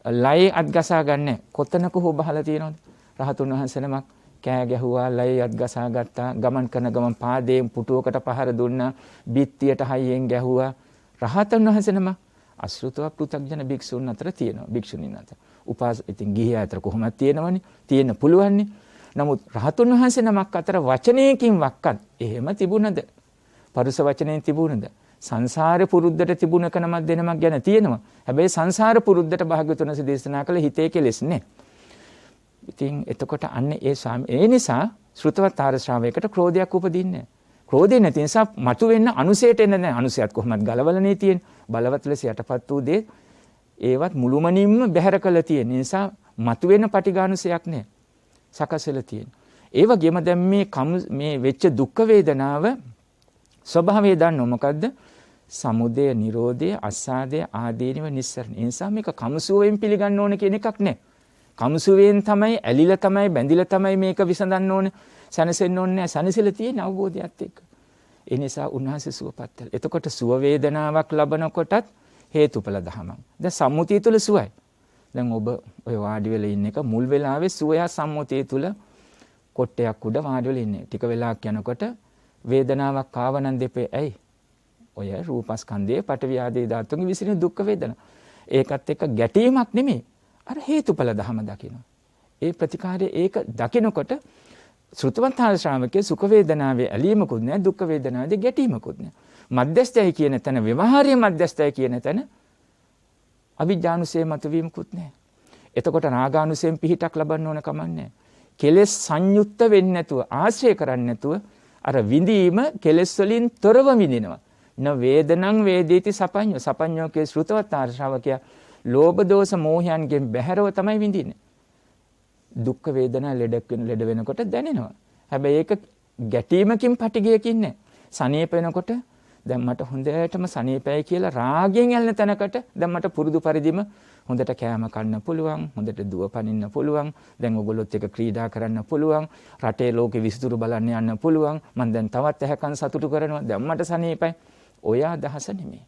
ලයි අත්ගසා ගන්න කොතනක හෝ බහලා තියෙනවද? රහතුන් වහන්සේ නමක් කෑ ගැහුවා, ලයි අත්ගසා ගත්තා, ගමන් කරන ගමන් පාදයෙන් පුටුවකට පහර දුන්නා, බිත්තියට හයියෙන් ගැහුවා. රහතන් වහන්සේ නම අසෘතව පෘථග්ජන භික්ෂුන් අතර තියෙනවා, භික්ෂුණීන් අතර. ඉතින් ගිහියා අතර කොහොමද තියෙනවනේ, තියෙන්න පුළුවන්නේ. නමුත් රහතුන් වහන්සේ නමක් අතර වචනයකින් වක්කත් එහෙම තිබුණද? පරුස වචනයෙන් තිබුණද? සංසාර පුරුද්දට තිබුණ කනමක් දෙනමක් ගැන තියෙනවා. හැබැයි සංසාර පුරුද්දට භාග්‍යවතුන් වහන්සේ දේශනා කළ හිතේ කෙලෙස් නැහැ. ඉතින් එතකොට අන්න ඒ නිසා ශ්‍රුතවත් ආර්ය ශ්‍රාවකයට ක්‍රෝධයක් උපදින්නේ. ක්‍රෝධය නැති නිසා මතුවෙන්න අනුසයට එන්නේ නැහැ. අනුසයත් කොහොමද ගලවලනේ තියෙන්නේ. බලවත් ලෙස යටපත් වූ දේ ඒවත් මුළුමනින්ම බැහැර කළ තියෙන නිසා මතුවෙන පටිඝානුසයක් නැහැ. සකස් වෙලා තියෙන. ඒ වගේම දැන් මේ වෙච්ච දුක් වේදනාව ස්වභාවය දන්නව මොකද්ද? සමුදය, නිරෝධය, අස්සාදය, ආදීනව, නිස්සරණ. ඒ නිසා මේක කමුසුවෙන් පිළිගන්න ඕන කියන එකක් නැහැ. කමුසුවෙන් තමයි, ඇලිලා තමයි, බැඳිලා තමයි මේක විසඳන්න ඕනේ. සනසෙන්න ඕනේ නැහැ. සනසෙලා තියෙන අවබෝධයත් එක්ක. ඒ නිසා උන්වහන්සේ සුවපත් වෙලා. එතකොට සුව වේදනාවක් ලබනකොටත් හේතුඵල ධමයක්. දැන් සම්මුතිය තුල සුවයි. දැන් ඔබ ඔය වාඩි වෙලා ඉන්න එක මුල් වෙලාවේ සුවය සම්මුතිය තුල කොට්ටයක් උඩ වාඩි වෙලා ඉන්නේ. ටික වෙලාවක් යනකොට වේදනාවක් ආවනම් දෙපේ ඇයි? ඔය රූපස්කන්ධයේ පඨවි ආදී ධාතුන්ගේ විසිරෙන දුක් වේදනා. ඒකත් එක්ක ගැටීමක් නෙමෙයි. අර හේතුඵල ධම දකින්න. ඒ ප්‍රතිකාරය ඒක දකිනකොට ශ්‍රුතවන්ත ශ්‍රාවකයේ සුඛ වේදනාවේ ඇලීමකුත් නැහැ, දුක් වේදනාවේ ගැටීමකුත් නැහැ. මධ්‍යස්ථය කියන තැන, ව්‍යවහාරීය මධ්‍යස්ථය කියන තැන අවිජ්ජානුසය මතුවීමකුත් නැහැ. එතකොට රාගානුසයෙන් පිහිටක් ලබන්න ඕන කමන්නේ. කෙලෙස් සංයුක්ත වෙන්නේ නැතුව, ආශ්‍රය කරන්නේ නැතුව අර විඳීම කෙලෙස් වලින් තොරව විඳිනවා. න වේදනං වේදේති සපඤ්ඤෝ. සපඤ්ඤෝකේ ශ්‍රුතවත් ආර්ය ශ්‍රාවකයා ලෝභ දෝෂ මෝහයන්ගෙන් බැහැරව තමයි විඳින්නේ. දුක් වේදනා ලෙඩ වෙනකොට දැනෙනවා. හැබැයි ඒක ගැටීමකින් පටිගයකින් නැහැ. සනීප වෙනකොට දැන් මට හොඳටම සනීපයි කියලා රාගයෙන් ඇලෙන තැනකට දැන් මට පුරුදු පරිදිම හොඳට කෑම කන්න පුළුවන්, හොඳට දුව පනින්න පුළුවන්, දැන් ඔයගොල්ලොත් එක්ක ක්‍රීඩා කරන්න පුළුවන්, රටේ ලෝකෙ විසිතුරු බලන්න යන්න පුළුවන්, මම දැන් තවත් ඇහැකන් සතුටු කරනවා, දැන් මට සනීපයි. ඔය අදහස නෙමෙයි.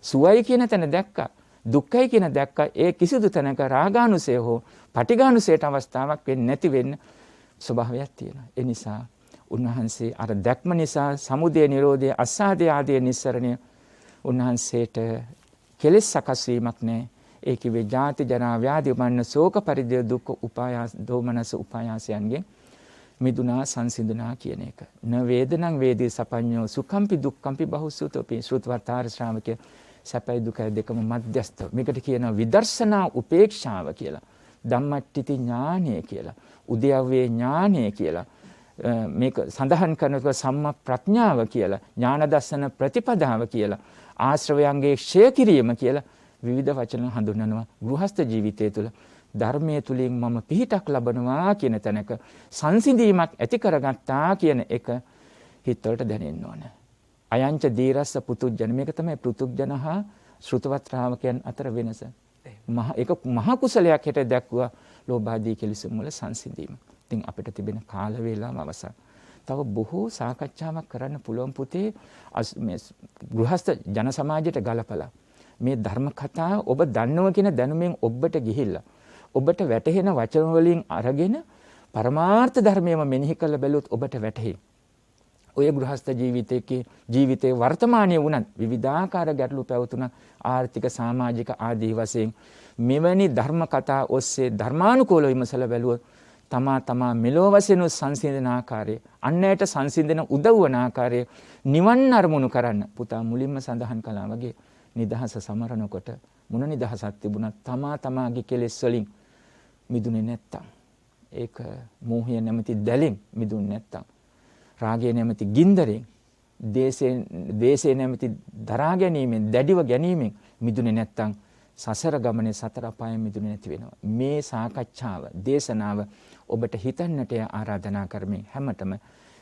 සුවයි කියන තැන දැක්කා, දුක්ඛයි කියන දැක්කා. ඒ කිසිදු තැනක රාගානුසය හෝ පටිඝානුසයට අවස්ථාවක් වෙන්නේ නැති වෙන්න ස්වභාවයක් තියෙනවා. ඒ නිසා උන්වහන්සේ අර දැක්ම නිසා සමුදය, නිරෝධය, අස්සාදය ආදී නිස්සරණය උන්වහන්සේට කෙලෙස් සකස් වීමක් නැහැ. ඒ කිව්වේ ජාති ජරා ව්‍යාධි මරණ ශෝක පරිදේ දුක් උපායාස දෝමනස උපායාසයන්ගෙන් මිදුනා සංසිඳුනා කියන එක. න වේදනං වේදී සපඤ්ඤෝ සුඛම්පි දුක්ඛම්පි බහුසුතෝපි. ශ්‍රුතවත් ආර්ය ශ්‍රාවකය සැපයි දුකයි දෙකම මධ්‍යස්ථ. මේකට කියනවා විදර්ශනා උපේක්ෂාව කියලා. ධම්මට්ඨිති ඥානය කියලා. උද්‍යව්වේ ඥානය කියලා. මේක සඳහන් කරනකොට සම්මා ප්‍රඥාව කියලා, ඥාන දර්ශන ප්‍රතිපදාව කියලා, ආශ්‍රවයන්ගේ ක්ෂය කිරීම කියලා විවිධ වචන හඳුන්වනවා. ගෘහස්ත ජීවිතය තුළ ධර්මයේ තුලින් මම පිහිටක් ලබනවා කියන තැනක සංසිඳීමක් ඇති කරගත්තා කියන එක හිතවලට දැනෙන්න ඕන. අයංච දීරස්ස පුතුජන. මේක තමයි පෘතුජන හා ශ්‍රුතවත් ශ්‍රාවකයන් අතර වෙනස. ඒක මහා කුසලයක් හිට දැක්වුවා ලෝභාදී කෙලෙසුන් වල සංසිඳීම. ඉතින් අපිට තිබෙන කාල වේලාව අවසන්. තව බොහෝ සාකච්ඡාවක් කරන්න පුළුවන් පුතේ මේ ගෘහස්ත ජන සමාජයට ගලපලා. මේ ධර්ම කතා ඔබ දන්නව කියන දැනුමෙන් ඔබට ගිහිල්ලා ඔබට වැටහෙන වචන වලින් අරගෙන පරමාර්ථ ධර්මයම මෙනෙහි කළ බැලුවොත් ඔබට වැටහෙයි. ඔය ගෘහස්ත ජීවිතයේ වර්තමානයේ වුණත් විවිධාකාර ගැටලු පැවතුන ආර්ථික සමාජික ආදී වශයෙන් මෙවැනි ධර්ම කතා ඔස්සේ ධර්මානුකූලව විමසලා බැලුවොත් තමා මෙලොව වශයෙන් සංසිඳන ආකාරය, අන්නයට සංසිඳන උදව් වන ආකාරය නිවන් අරමුණු කරන්න පුතා මුලින්ම සඳහන් කළා වගේ නිදහස සමරනකොට මොන නිදහසක් තිබුණත් තමාගේ කෙලෙස් වලින් මිදුනේ නැත්තම්, ඒක මෝහය නැමැති දැලෙන් මිදුනේ නැත්තම්, රාගය නැමැති ගින්දරෙන්, දේශය නැමැති දරා ගැනීමෙන්, දැඩිව ගැනීමෙන් මිදුනේ නැත්තම් සසර ගමනේ සතර අපායෙන් මිදුනේ නැති වෙනවා. මේ සාකච්ඡාව, දේශනාව ඔබට හිතන්නට ආරාධනා කරමින් හැමතෙම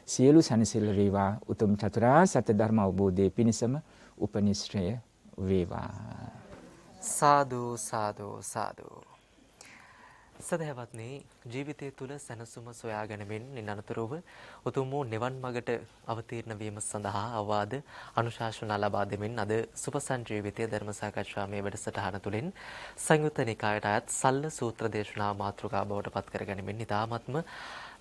සියලු සැනසෙල්ල වේවා. උතුම් චතුරාර්ය සත්‍ය ධර්ම අවබෝධයේ පිණසම උපනිශ්‍රය වේවා. සාදු සාදු සාදු. සදහවත්නි, ජීවිතය තුළ සැනසුම සොයා ගැනීමෙන් ඉන් අනතුරුව උතුම් වූ නිවන් මඟට අවතීර්ණ වීම සඳහා අවවාද අනුශාසනා ලබා දෙමින් අද සුපසන් ජීවිතය ධර්ම සාකච්ඡාමය වැඩසටහන තුළින් සංයුත්ත නිකායට අයත් සල්ල සූත්‍ර දේශනා මාතෘකා බවට පත් කර ගැනීමෙන් ඉතාමත්ම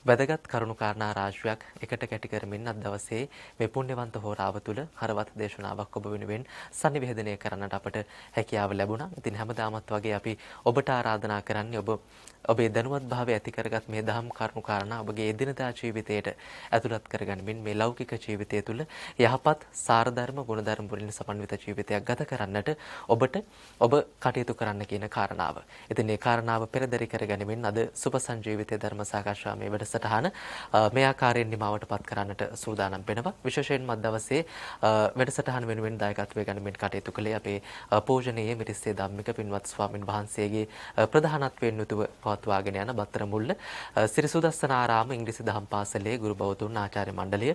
වැදගත් කරුණු කාරණා රාශියක් එකට කැටි කරමින් අද දවසේ මේ පුණ්‍යවන්ත හෝරාව තුළ හරවත් දේශනාවක් ඔබ වෙනුවෙන් sannivedanaya කරන්නට අපට හැකියාව ලැබුණා. ඉතින් හැමදාමත් වගේ අපි ඔබට ආරාධනා කරන්නේ ඔබේ දැනුවත් භාවය ඇති කරගත් මේ දහම් කරුණු කාරණා ඔබගේ එදිනදා ජීවිතයට ඇතුළත් කරගනිමින් මේ ලෞකික ජීවිතය තුළ යහපත් සාරධර්ම ගුණධර්ම වලින් සමන්විත ජීවිතයක් ගත කරන්නට ඔබ කටයුතු කරන්න කියන කාරණාව. ඉතින් මේ කාරණාව පෙරදරි කරගනිමින් අද සුපසන් ජීවිතයේ ධර්ම සාකච්ඡාවේ වැඩසටහන මේ ආකාරයෙන් නිමවටපත් කරන්නට සූදානම් වෙනවා. විශේෂයෙන්ම අද දවසේ වැඩසටහන වෙනුවෙන් දායකත්වයේ ගනිමින් කටයුතු කළේ අපේ පූජනීය මිරිස්සේ ධම්මික පින්වත් ස්වාමින් වහන්සේගේ ප්‍රධානත්වයෙන් යුතුව පවත්වාගෙන යන බත්තර මුල්ල සිරි සුදස්සනාරාම ඉංග්‍රීසි දහම් පාසලේ ගුරු බෞතුන් ආචාර්ය මණ්ඩලය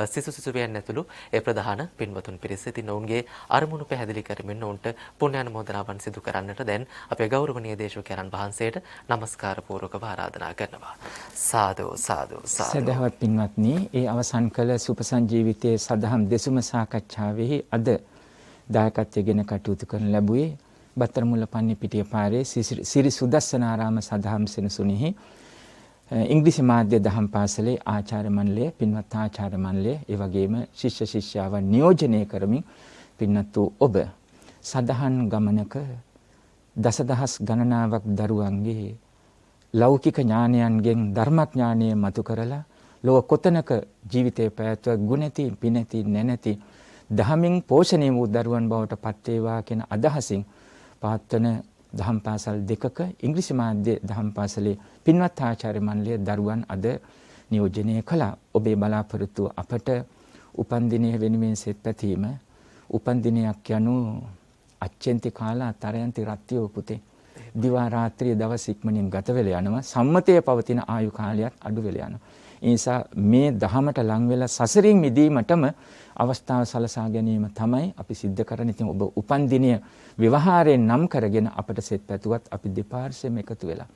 සිසු සිසුවියන් ඇතුළු ඒ ප්‍රධාන පින්වතුන් පිරිස. ඉතින් ඔවුන්ගේ අරමුණු පැහැදිලි කරමින් ඔවුන්ට පුණ්‍යානුමෝදනාවන් සිදු කරන්නට දැන් අපේ ගෞරවනීය දේශකයන්න් වහන්සේට নমස්කාර පූර්වකව ආරාධනා කරනවා. සාදු සාදු සාදු. සදහවත් පින්වත්නි, ඒ අවසන් කළ සුපසන් ජීවිතයේ සදහම් දෙසුම සාකච්ඡාවෙහි අද දායකත්වයෙන් කටයුතු කරන ලැබුවේ බත්තරමුල්ල පන්නිපිටිය පාරේ සිරි සුදස්සනාරාම සදහම් සෙනසුනේහි ඉංග්‍රීසි මාධ්‍ය දහම් පාසලේ ආචාර්ය මණ්ඩලය, පින්වත් ආචාර්ය මණ්ඩලය, ඒ වගේම ශිෂ්‍ය ශිෂ්‍යාවන් නියෝජනය කරමින් පින්වත් වූ ඔබ සදහන් ගමනක දසදහස් ගණනාවක් දරුවන්ගේ ලෞකික ඥානයන්ගෙන් ධර්මඥානය මතු කරලා ලෝක කොතනක ජීවිතේ පැවැත්ව ගුණැති පිනැති නැනැති දහමින් පෝෂණය වූ දරුවන් බවට පත් වේවා කියන අදහසින් පවත්වන දහම් පාසල් දෙකක ඉංග්‍රීසි මාධ්‍ය දහම් පාසලේ පින්වත් ආචාර්ය මණ්ඩලය දරුවන් අද නියෝජනය කළා. ඔබේ බලාපොරොත්තුව අපට උපන්දිනය වෙනුවෙන් සෙත් පැතීම. උපන්දිනයක් යනු අච්චෙන්ති කාලා තරයන්ති රත්යෝ පුතේ. දිවා රාත්‍රිය දවස් ඉක්මනින් ගත වෙලා යනවා. සම්මතයේ පවතින ආයු කාලයත් අඩු වෙලා යනවා. ඒ නිසා මේ දහමට ලං වෙලා සසරින් මිදීමටම අවස්ථාව සලසා ගැනීම තමයි අපි සිද්ධ කරන්නේ. ඉතින් ඔබ උපන් දිනය ව්‍යවහාරයෙන් නම් කරගෙන අපට සෙත් පැතුවත් අපි දෙපාර්ශ්වෙම එකතු වෙලා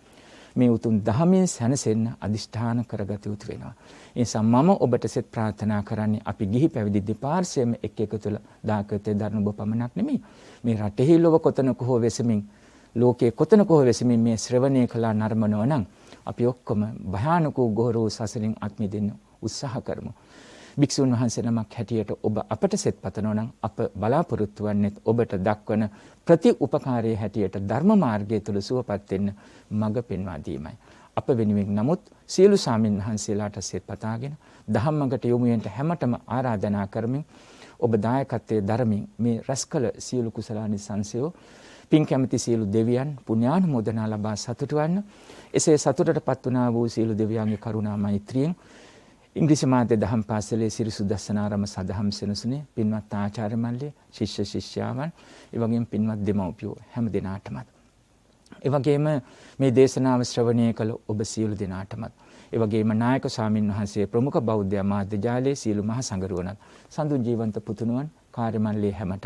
මේ උතුම් දහමින් සැනසෙන්න අදිෂ්ඨාන කරගත යුතු වෙනවා. ඒ නිසා මම ඔබට සෙත් ප්‍රාර්ථනා කරන්නේ අපි ගිහි පැවිදි දෙපාර්ශ්වෙම එක් එකතු වෙලා දායකත්වයේ දරන ඔබ පමණක් නෙමෙයි. මේ රටෙහි ලොව කොතනක හෝ වෙසමින් ලෝකයේ කොතනක හෝ වෙසමින් මේ ශ්‍රවණය කළා නර්මනව නම් අපි ඔක්කොම භයානක ගෝර වූ සසරින් අත් මිදෙන්න උත්සාහ කරමු. භික්ෂුන් වහන්සේ නමක් හැටියට ඔබ අපට සෙත් පතනවා නම් අප බලාපොරොත්තු වන්නේ ඔබට දක්වන ප්‍රති උපකාරයේ හැටියට ධර්ම මාර්ගය තුල සුවපත් වෙන්න මඟ පෙන්වා දීමයි. අප වෙනුවෙන් නමුත් සියලු සාමින් වහන්සේලාට සෙත් පතාගෙන ධම්මකට යොමු වෙන්න හැමතෙම ආරාධනා කරමින් ඔබ දායකත්වයේ ධර්මින් මේ රැස්කල සියලු කුසලානිසංසයෝ පින් කැමති සියලු දෙවියන් පුණ්‍යානුමෝදනා ලබා සතුටු වන්න. එසේ සතුටටපත් වුණා වූ සියලු දෙවියන්ගේ කරුණා මෛත්‍රියෙන් ඉංග්‍රීසි මාධ්‍ය දහම් පාසලේ සිරි සුදස්සනාරාම සදහම් සෙනසුනේ පින්වත් ආචාර්ය මණ්ඩලය, ශිෂ්‍ය ශිෂ්‍යාවන්, ඒ වගේම පින්වත් දෙමව්පියෝ හැම දිනාටමත්. ඒ වගේම මේ දේශනාව ශ්‍රවණය කළ ඔබ සියලු දිනාටමත්. ඒ වගේම නායක ස්වාමින් වහන්සේ ප්‍රමුඛ බෞද්ධ මාධ්‍ය ජාලයේ සියලු මහ සංගරුවනත් සඳුන් ජීවන්ත පුතුණුවන් කාර්ය මණ්ඩලයේ හැමතත්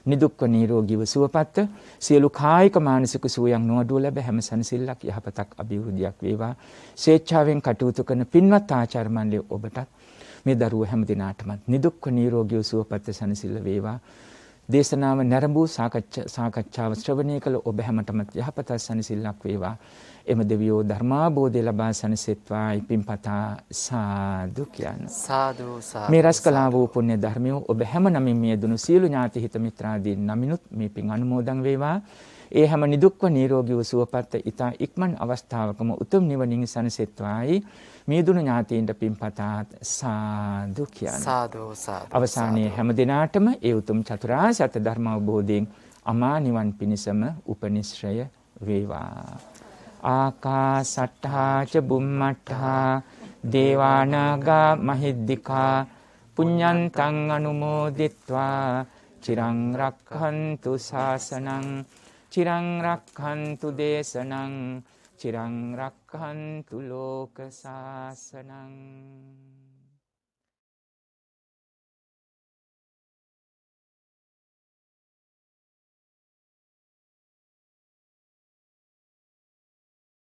නිදුක්ව නිරෝගීව සුවපත් සියලු කායික මානසික සුවයන් නොඅඩුව ලැබ හැම සනසිල්ලක් යහපතක් අභිවෘද්ධියක් වේවා. ස්වේච්ඡාවෙන් කටයුතු කරන පින්වත් ආචාර්ය මණ්ඩලය ඔබටත් මේ දරුවෝ හැම දිනාටම නිදුක්ව නිරෝගීව සුවපත් සනසිල්ල වේවා. දේශනාව නැරඹූ සාකච්ඡාව ශ්‍රවණය කළ ඔබ හැමතම යහපත සනසිල්ලක් වේවා. එම දෙවියෝ ධර්මාබෝධය ලබා සනසෙත්වා පින්පතා සාදු කියන. සාදු සාදු. මේ රැස්කලා වූ පුණ්‍ය ධර්මියෝ ඔබ හැම නමින් මේ දුණු සියලු ඥාති හිත මිත්‍රාදීන් නමිනුත් මේ පින් අනුමෝදන් වේවා. ඒ හැම නිදුක්ව නිරෝගීව සුවපත් ඊතා ඉක්මන් අවස්ථාවකම උතුම් නිවනින් සනසෙත්වායි මේ දුණු ඥාතීන්ට පින්පතා සාදු කියන. සාදු සාදු. අවසානයේ හැම දිනාටම ඒ උතුම් චතුරාර්ය සත්‍ය ධර්ම අවබෝධයෙන් අමා නිවන් පිණසම උපනිශ්‍රය වේවා. ආකාසට්ඨා ච බුම්මට්ඨා දේවානාගා මහිද්దికා පුඤ්ඤන්තං අනුමෝදිත්වා චිරං රක්ඛන්තු ශාසනං චිරං රක්ඛන්තු දේශනං චිරං රක්ඛන්තු ලෝක ශාසනං.